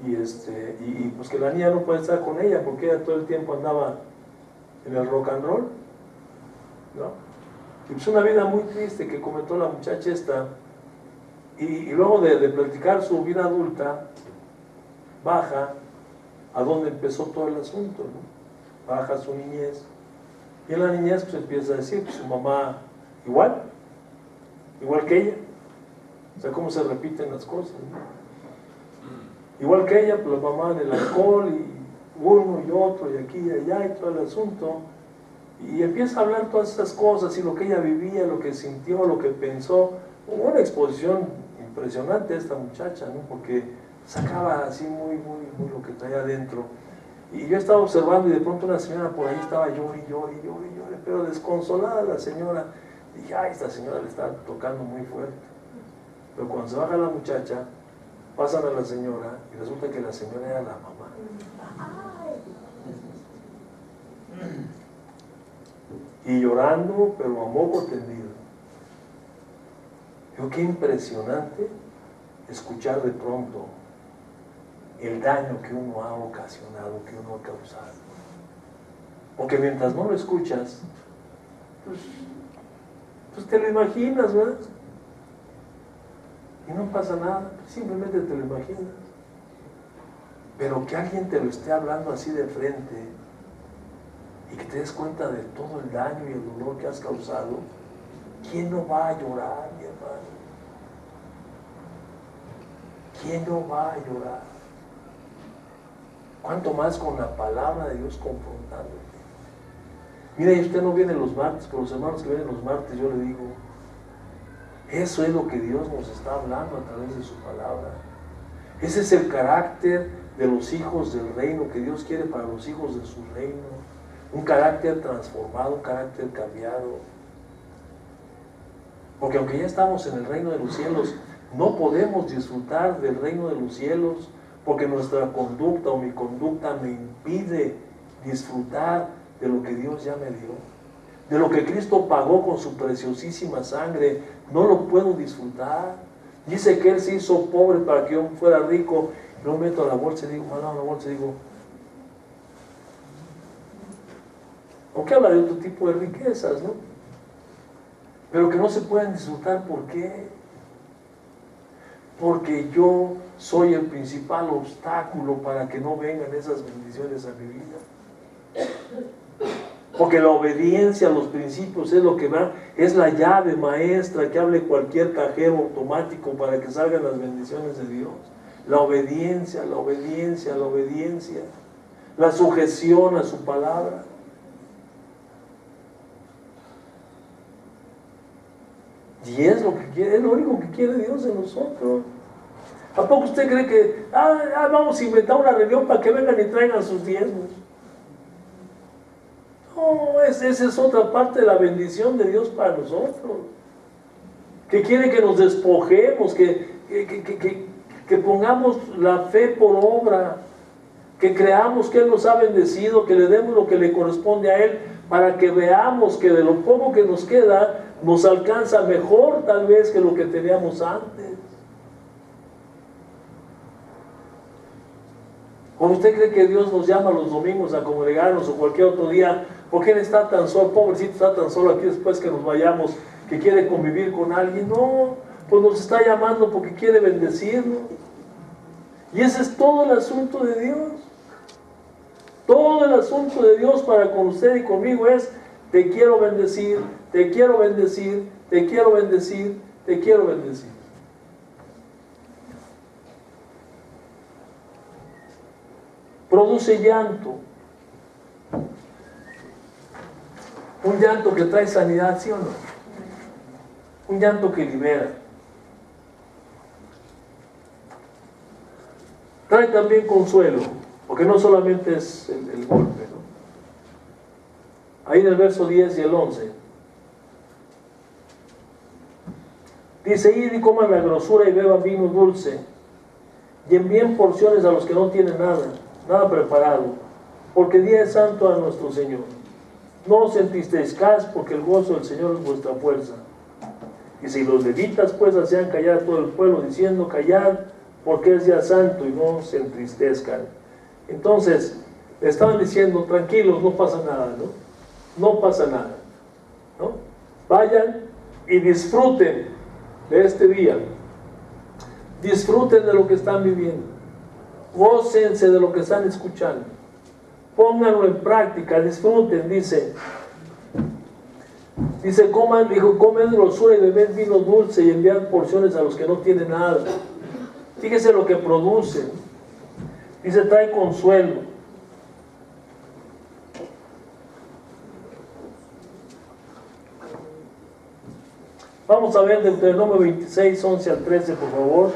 y pues que la niña no puede estar con ella porque ella todo el tiempo andaba en el rock and roll, ¿no? Y pues una vida muy triste que comentó la muchacha esta, y luego de platicar su vida adulta, baja a donde empezó todo el asunto, ¿no? Baja su niñez, y en la niñez pues empieza a decir, pues su mamá igual que ella, o sea, cómo se repiten las cosas, ¿no? Igual que ella, pues la mamá en el alcohol, y uno y otro, y aquí y allá, y todo el asunto, y empieza a hablar todas estas cosas, y lo que ella vivía, lo que sintió, lo que pensó. Hubo una exposición impresionante esta muchacha, ¿no? Porque sacaba así muy lo que traía adentro. Y yo estaba observando, y de pronto una señora por ahí estaba llore, pero desconsolada la señora. Dije, ay, esta señora le está tocando muy fuerte. Pero cuando se baja la muchacha, pasan a la señora, y resulta que la señora era la mamá. Y llorando, pero a moco tendido. Digo, qué impresionante escuchar de pronto el daño que uno ha ocasionado, que uno ha causado. Porque mientras no lo escuchas, pues te lo imaginas, ¿verdad? Y no pasa nada, simplemente te lo imaginas. Pero que alguien te lo esté hablando así de frente, y que te des cuenta de todo el daño y el dolor que has causado, ¿quién no va a llorar, mi hermano? ¿Quién no va a llorar? ¿Cuánto más con la palabra de Dios confrontándote? Mira, y usted no viene los martes, pero los hermanos que vienen los martes, yo le digo, eso es lo que Dios nos está hablando a través de su palabra. Ese es el carácter de los hijos del reino que Dios quiere para los hijos de su reino. Un carácter transformado, un carácter cambiado. Porque aunque ya estamos en el reino de los cielos, no podemos disfrutar del reino de los cielos, porque nuestra conducta o mi conducta me impide disfrutar de lo que Dios ya me dio, de lo que Cristo pagó con su preciosísima sangre. No lo puedo disfrutar. Dice que Él se hizo pobre para que yo fuera rico. Y lo meto a la bolsa y digo, aunque habla de otro tipo de riquezas, ¿no? Pero que no se pueden disfrutar. ¿Por qué? Porque yo soy el principal obstáculo para que no vengan esas bendiciones a mi vida. Porque la obediencia a los principios es lo que va, es la llave maestra que hable cualquier cajero automático para que salgan las bendiciones de Dios. La obediencia, la obediencia, la obediencia, la sujeción a su palabra. Y es lo que quiere, es lo único que quiere Dios de nosotros. ¿A poco usted cree que vamos a inventar una reunión para que vengan y traigan sus diezmos? No, esa es otra parte de la bendición de Dios para nosotros. Que quiere que nos despojemos, que pongamos la fe por obra, que creamos que Él nos ha bendecido, que le demos lo que le corresponde a Él, para que veamos que de lo poco que nos queda, nos alcanza mejor tal vez que lo que teníamos antes. ¿O usted cree que Dios nos llama los domingos a congregarnos o cualquier otro día? ¿Por qué Él está tan solo, pobrecito, está tan solo aquí después que nos vayamos, que quiere convivir con alguien? No, pues nos está llamando porque quiere bendecirnos. Y ese es todo el asunto de Dios. Todo el asunto de Dios para con usted y conmigo es: te quiero bendecir, te quiero bendecir, te quiero bendecir, te quiero bendecir. Produce llanto. Un llanto que trae sanidad, ¿sí o no? Un llanto que libera. Trae también consuelo, porque no solamente es el golpe, ¿no? Ahí en el verso 10 y el 11 dice: id y coman la grosura y beban vino dulce, y envíen porciones a los que no tienen nada preparado, porque día es santo a nuestro Señor. No os entristezcáis, porque el gozo del Señor es vuestra fuerza. Y si los levitas pues hacían callar a todo el pueblo, diciendo: callad, porque es día santo, y no se entristezcan. Entonces le estaban diciendo: tranquilos, no pasa nada, ¿no? No pasa nada, ¿no? Vayan y disfruten de este día. Disfruten de lo que están viviendo. Gócense de lo que están escuchando. Pónganlo en práctica, disfruten, dice, coman grosura y bebed vino dulce y enviad porciones a los que no tienen nada. Fíjese lo que produce. Dice: trae consuelo. Vamos a ver Deuteronomio 26, 11 al 13, por favor,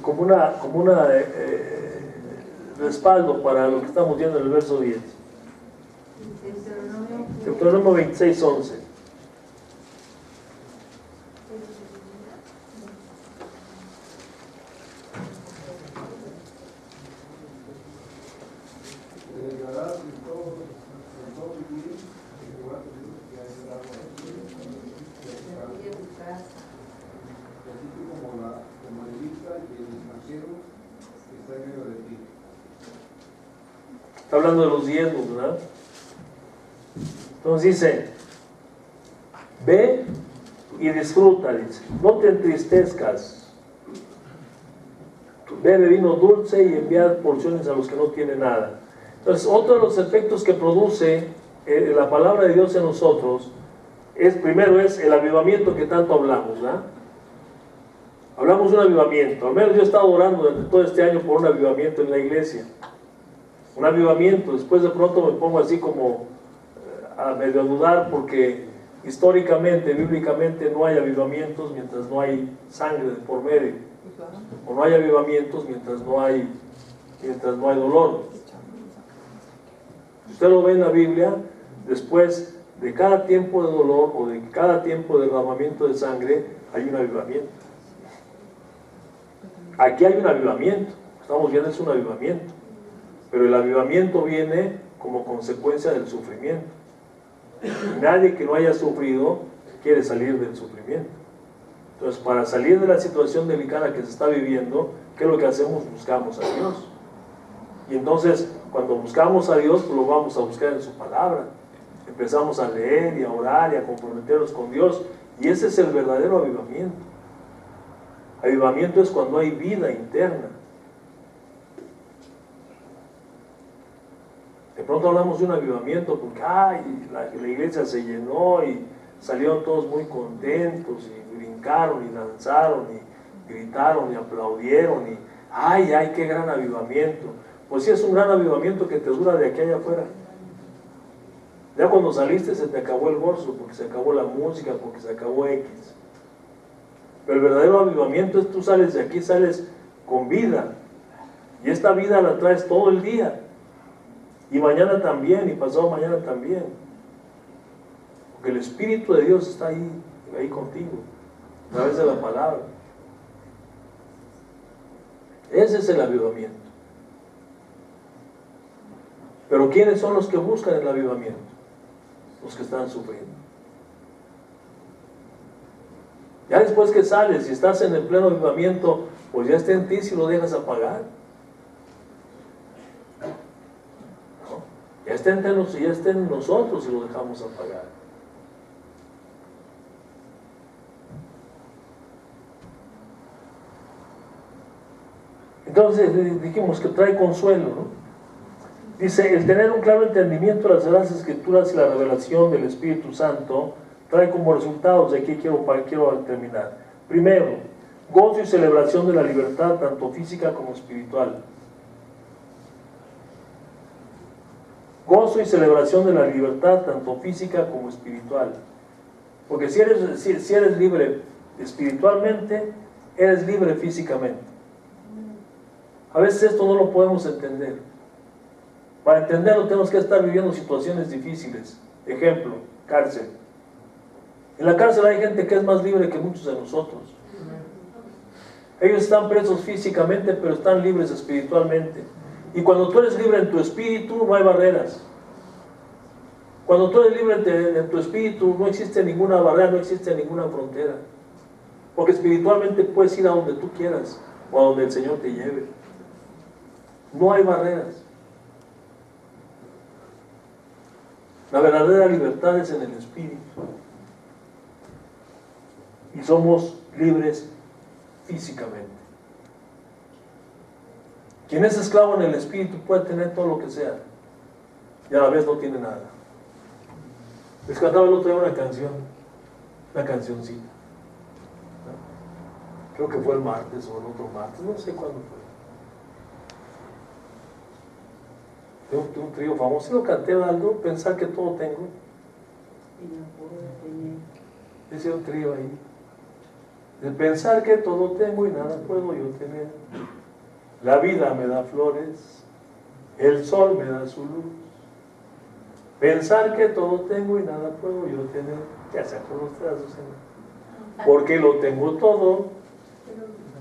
como una respaldo para lo que estamos viendo en el verso 10. Deuteronomio 26, 11. Está hablando de los diezmos, ¿verdad? Entonces dice: ve y disfruta, dice, no te entristezcas, bebe vino dulce y envía porciones a los que no tienen nada. Entonces, otro de los efectos que produce la palabra de Dios en nosotros primero es el avivamiento que tanto hablamos, ¿verdad? Hablamos de un avivamiento. Al menos yo he estado orando durante todo este año por un avivamiento en la iglesia. Un avivamiento. Después de pronto me pongo así como a medio dudar, porque históricamente, bíblicamente, no hay avivamientos mientras no hay sangre de por medio, o no hay avivamientos mientras no hay dolor. Si usted lo ve en la Biblia, después de cada tiempo de dolor o de cada tiempo de derramamiento de sangre, hay un avivamiento. Aquí hay un avivamiento, estamos viendo, es un avivamiento, pero el avivamiento viene como consecuencia del sufrimiento. Nadie que no haya sufrido quiere salir del sufrimiento. Entonces, para salir de la situación delicada que se está viviendo, ¿qué es lo que hacemos? Buscamos a Dios. Y entonces, cuando buscamos a Dios, pues lo vamos a buscar en su palabra. Empezamos a leer y a orar y a comprometernos con Dios, y ese es el verdadero avivamiento. Avivamiento es cuando hay vida interna. De pronto hablamos de un avivamiento porque la iglesia se llenó y salieron todos muy contentos y brincaron y danzaron y gritaron y aplaudieron y ¡ay, qué gran avivamiento! Pues sí, es un gran avivamiento que te dura de aquí allá afuera. Ya cuando saliste se te acabó el gozo, porque se acabó la música, porque se acabó X. Pero el verdadero avivamiento es: tú sales de aquí, sales con vida, y esta vida la traes todo el día, y mañana también, y pasado mañana también, porque el Espíritu de Dios está ahí contigo, a través de la palabra. Ese es el avivamiento. Pero ¿quiénes son los que buscan el avivamiento? Los que están sufriendo. Ya después que sales y estás en el pleno avivamiento, pues ya está en ti si lo dejas apagar. Ya está en nosotros y lo dejamos apagar. Entonces dijimos que trae consuelo, ¿no? Dice, el tener un claro entendimiento de las Sagradas Escrituras y la revelación del Espíritu Santo trae como resultados, de aquí quiero terminar. Primero, gozo y celebración de la libertad, tanto física como espiritual. Gozo y celebración de la libertad, tanto física como espiritual. Porque si eres libre espiritualmente, eres libre físicamente. A veces esto no lo podemos entender. Para entenderlo tenemos que estar viviendo situaciones difíciles. Ejemplo, cárcel. En la cárcel hay gente que es más libre que muchos de nosotros. Ellos están presos físicamente, pero están libres espiritualmente. Y cuando tú eres libre en tu espíritu, no hay barreras. Cuando tú eres libre en tu espíritu, no existe ninguna barrera, no existe ninguna frontera. Porque espiritualmente puedes ir a donde tú quieras, o a donde el Señor te lleve. No hay barreras. La verdadera libertad es en el espíritu. Y somos libres físicamente. Quien es esclavo en el espíritu puede tener todo lo que sea y a la vez no tiene nada. Les cantaba el otro día una cancioncita. Creo que fue el martes o el otro martes, no sé cuándo fue. De un trío famoso, lo canté algo, pensar que todo tengo. Ese un trío ahí. De pensar que todo tengo y nada puedo yo tener. La vida me da flores, el sol me da su luz. Pensar que todo tengo y nada puedo yo tener. Ya se acordó usted, Azucena. Porque lo tengo todo,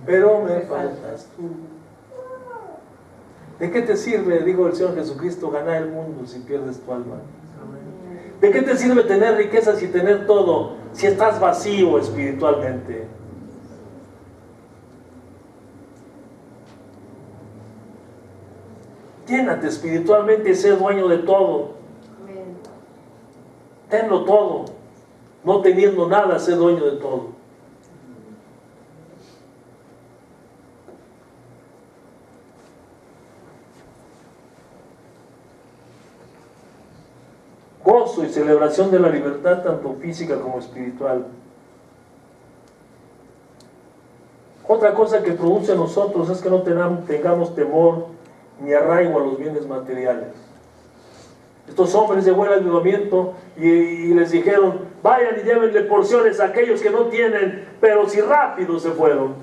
pero me faltas tú. ¿De qué te sirve, dijo el Señor Jesucristo, ganar el mundo si pierdes tu alma? ¿De qué te sirve tener riquezas y tener todo si estás vacío espiritualmente? Llénate espiritualmente y sé dueño de todo. Tenlo todo. No teniendo nada, sé dueño de todo. Gozo y celebración de la libertad, tanto física como espiritual. Otra cosa que produce en nosotros es que no tengamos temor ni arraigo a los bienes materiales. Estos hombres llegó el avivamiento y les dijeron, vayan y llévenle porciones a aquellos que no tienen, pero si rápido se fueron.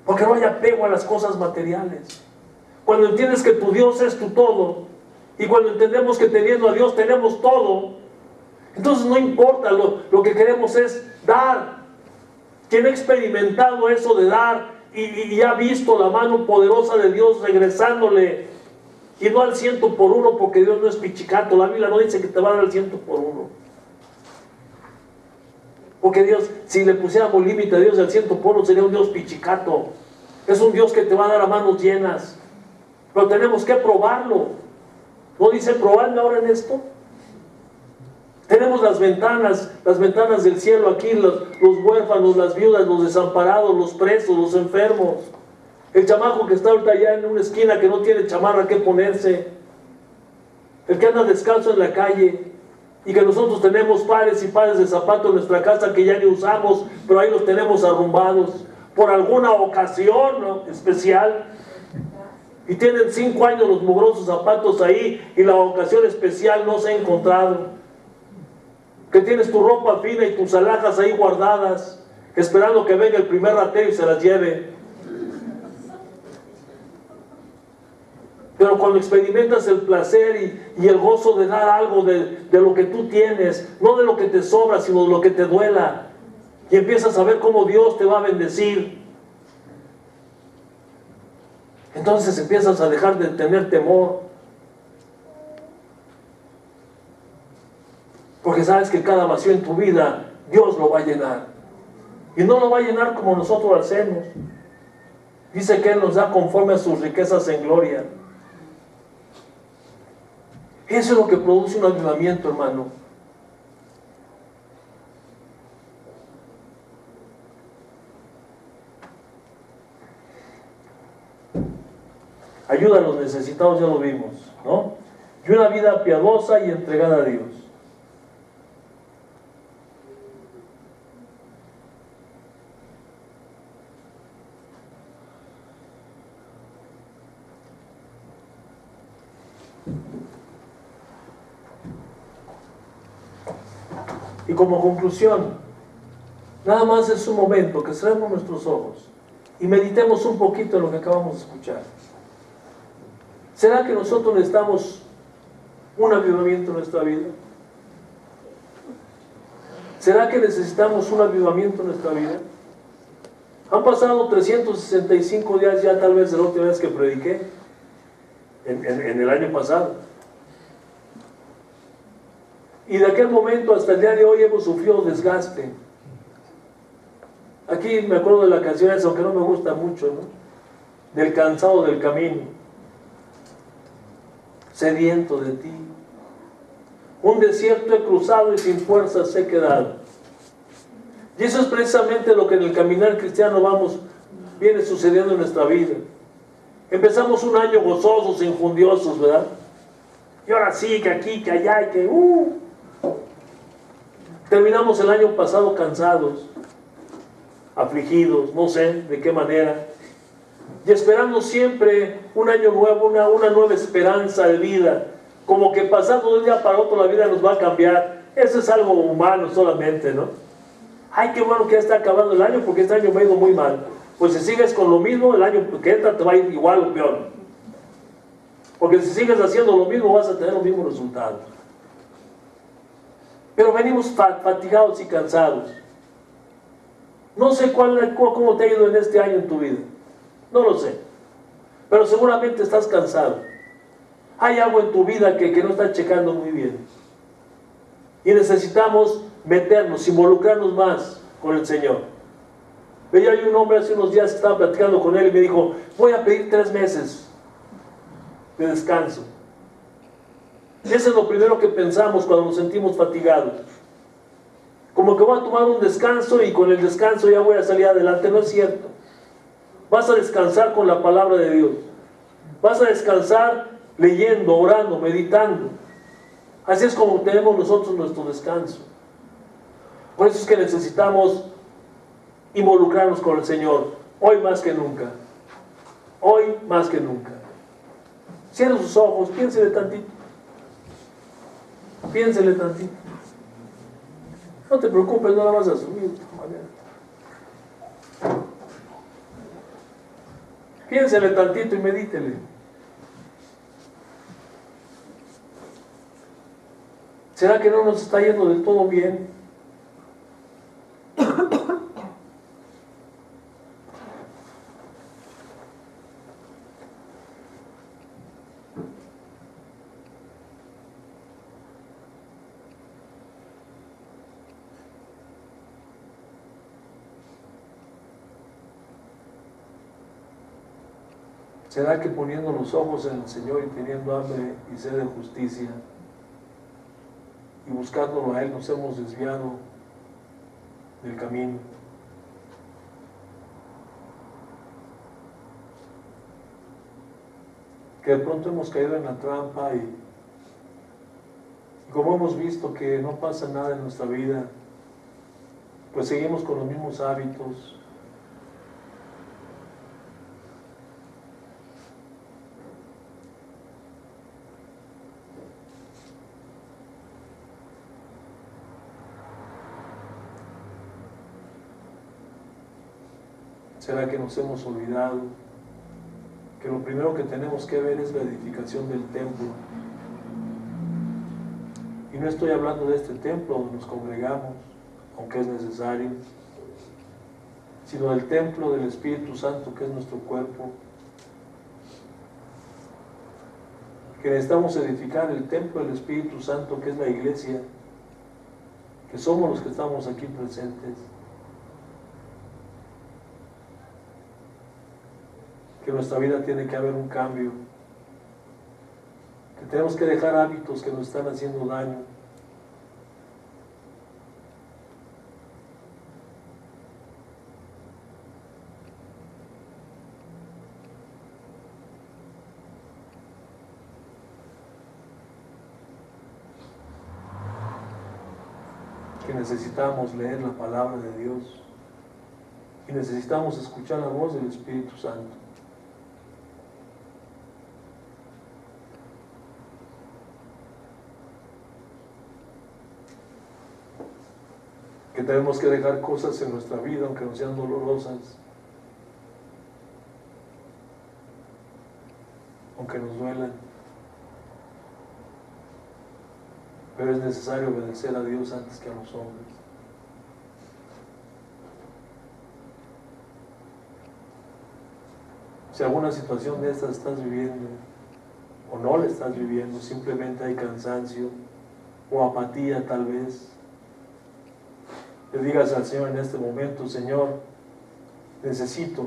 Porque no hay apego a las cosas materiales. Cuando entiendes que tu Dios es tu todo, y cuando entendemos que teniendo a Dios tenemos todo, entonces no importa, lo que queremos es dar. Quien ha experimentado eso de dar y ha visto la mano poderosa de Dios regresándole, y no al 100 por 1, porque Dios no es pichicato. La Biblia no dice que te va a dar al 100 por 1. Porque Dios, si le pusiéramos límite a Dios al 100 por 1, sería un Dios pichicato. Es un Dios que te va a dar a manos llenas. Pero tenemos que probarlo. ¿No dice probarme ahora en esto? Tenemos las ventanas del cielo aquí, los huérfanos, las viudas, los desamparados, los presos, los enfermos. El chamaco que está ahorita allá en una esquina que no tiene chamarra que ponerse. El que anda descalzo en la calle. Y que nosotros tenemos pares y pares de zapatos en nuestra casa que ya ni usamos, pero ahí los tenemos arrumbados por alguna ocasión, ¿no?, especial. Y tienen 5 años los mugrosos zapatos ahí y la ocasión especial no se ha encontrado. Que tienes tu ropa fina y tus alhajas ahí guardadas, esperando que venga el primer ratero y se las lleve. Pero cuando experimentas el placer y el gozo de dar algo de lo que tú tienes, no de lo que te sobra, sino de lo que te duela, y empiezas a ver cómo Dios te va a bendecir, entonces empiezas a dejar de tener temor. Porque sabes que cada vacío en tu vida, Dios lo va a llenar. Y no lo va a llenar como nosotros lo hacemos. Dice que Él nos da conforme a sus riquezas en gloria. Eso es lo que produce un avivamiento, hermano. Ayuda a los necesitados, ya lo vimos, ¿no? Y una vida piadosa y entregada a Dios. Y como conclusión, nada más es un momento que cerremos nuestros ojos y meditemos un poquito en lo que acabamos de escuchar. ¿Será que nosotros necesitamos un avivamiento en nuestra vida? ¿Será que necesitamos un avivamiento en nuestra vida? Han pasado 365 días ya, tal vez de la última vez que prediqué, en el año pasado. Y de aquel momento hasta el día de hoy hemos sufrido desgaste. Aquí me acuerdo de la canción esa, aunque no me gusta mucho, ¿no? Del cansado del camino, sediento de ti. Un desierto he cruzado y sin fuerzas he quedado. Y eso es precisamente lo que en el caminar cristiano viene sucediendo en nuestra vida. Empezamos un año gozosos, enjundiosos, ¿verdad? Y ahora sí, que aquí, que allá, y que terminamos el año pasado cansados, afligidos, no sé de qué manera, y esperando siempre un año nuevo, una nueva esperanza de vida, como que pasando de un día para otro la vida nos va a cambiar. Eso es algo humano solamente, ¿no? Ay, qué bueno que ya está acabando el año, porque este año me ha ido muy mal. Pues si sigues con lo mismo, el año que entra te va a ir igual o peor, porque si sigues haciendo lo mismo vas a tener los mismos resultados. Pero venimos fatigados y cansados. No sé cómo te ha ido en este año en tu vida, no lo sé, pero seguramente estás cansado. Hay algo en tu vida que no está checando muy bien, y necesitamos meternos, involucrarnos más con el Señor. Veía hay un hombre hace unos días que estaba platicando con él y me dijo: voy a pedir 3 meses de descanso. Eso es lo primero que pensamos cuando nos sentimos fatigados. Como que voy a tomar un descanso y con el descanso ya voy a salir adelante. No es cierto. Vas a descansar con la palabra de Dios. Vas a descansar leyendo, orando, meditando. Así es como tenemos nosotros nuestro descanso. Por eso es que necesitamos involucrarnos con el Señor, hoy más que nunca. Hoy más que nunca. Cierren sus ojos, piénsele tantito. Piénsele tantito. No te preocupes, no la vas a asumir de esta manera. Piénsele tantito y medítele. ¿Será que no nos está yendo del todo bien? ¿Será que poniendo los ojos en el Señor y teniendo hambre y sed de justicia y buscándolo a Él nos hemos desviado del camino? Que de pronto hemos caído en la trampa y como hemos visto que no pasa nada en nuestra vida, pues seguimos con los mismos hábitos. ¿Será que nos hemos olvidado que lo primero que tenemos que ver es la edificación del templo? Y no estoy hablando de este templo donde nos congregamos, aunque es necesario, sino del templo del Espíritu Santo, que es nuestro cuerpo. Que necesitamos edificar el templo del Espíritu Santo, que es la iglesia, que somos los que estamos aquí presentes. Que en nuestra vida tiene que haber un cambio, que tenemos que dejar hábitos que nos están haciendo daño. Que necesitamos leer la palabra de Dios y necesitamos escuchar la voz del Espíritu Santo. Que tenemos que dejar cosas en nuestra vida, aunque no sean dolorosas, aunque nos duelan, pero es necesario obedecer a Dios antes que a los hombres. Si alguna situación de estas estás viviendo o no la estás viviendo, simplemente hay cansancio o apatía tal vez, le digas al Señor en este momento: Señor, necesito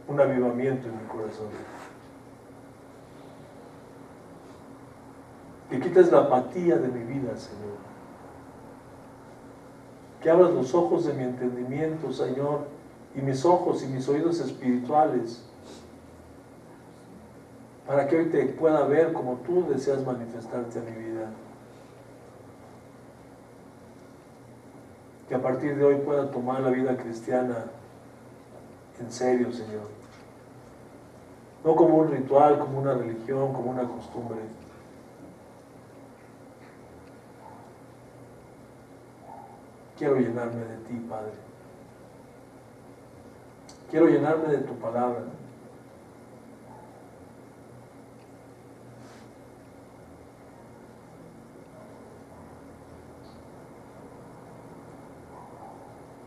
un avivamiento en mi corazón. Que quites la apatía de mi vida, Señor. Que abras los ojos de mi entendimiento, Señor, y mis ojos y mis oídos espirituales, para que hoy te pueda ver como tú deseas manifestarte a mi vida. Que a partir de hoy pueda tomar la vida cristiana en serio, Señor. No como un ritual, como una religión, como una costumbre. Quiero llenarme de ti, Padre. Quiero llenarme de tu palabra.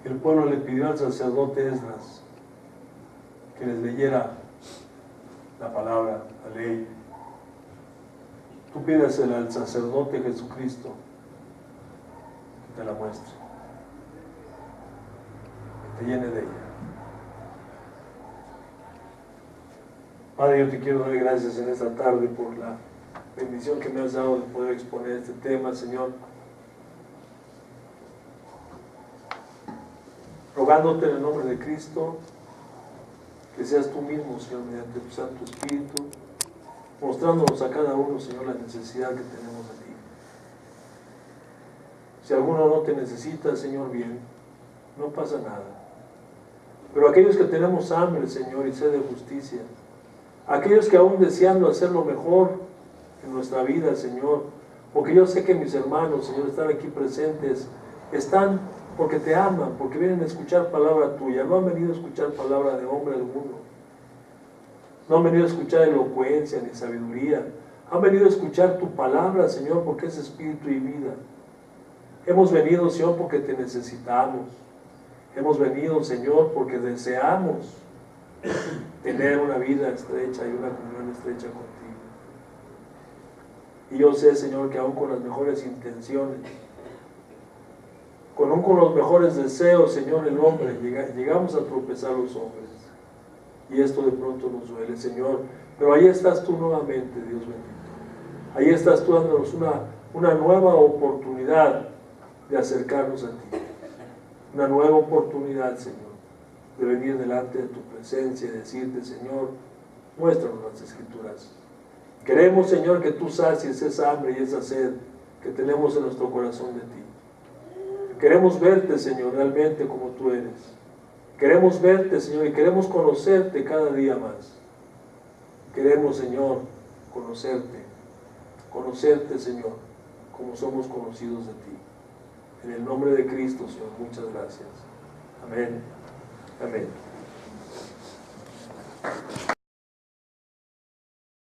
El pueblo le pidió al sacerdote Esdras que les leyera la palabra, la ley. Tú pídesela al sacerdote Jesucristo que te la muestre, que te llene de ella. Padre, yo te quiero dar gracias en esta tarde por la bendición que me has dado de poder exponer este tema, Señor. Rogándote en el nombre de Cristo, que seas tú mismo, Señor, mediante tu Santo Espíritu, mostrándonos a cada uno, Señor, la necesidad que tenemos de ti. Si alguno no te necesita, Señor, bien, no pasa nada. Pero aquellos que tenemos hambre, Señor, y sed de justicia, aquellos que aún deseando hacer lo mejor en nuestra vida, Señor, porque yo sé que mis hermanos, Señor, están aquí presentes, están porque te aman, porque vienen a escuchar palabra tuya, no han venido a escuchar palabra de hombre alguno, no han venido a escuchar elocuencia ni sabiduría, han venido a escuchar tu palabra, Señor, porque es espíritu y vida. Hemos venido, Señor, porque te necesitamos, hemos venido, Señor, porque deseamos tener una vida estrecha y una comunión estrecha contigo. Y yo sé, Señor, que aún con las mejores intenciones, con los mejores deseos, Señor, el hombre, llegamos a tropezar los hombres. Y esto de pronto nos duele, Señor. Pero ahí estás tú nuevamente, Dios bendito. Ahí estás tú dándonos una nueva oportunidad de acercarnos a ti. Una nueva oportunidad, Señor, de venir delante de tu presencia y decirte: Señor, muéstranos las Escrituras. Queremos, Señor, que tú sacies esa hambre y esa sed que tenemos en nuestro corazón de ti. Queremos verte, Señor, realmente como tú eres. Queremos verte, Señor, y queremos conocerte cada día más. Queremos, Señor, conocerte, Señor, como somos conocidos de ti. En el nombre de Cristo, Señor, muchas gracias. Amén. Amén.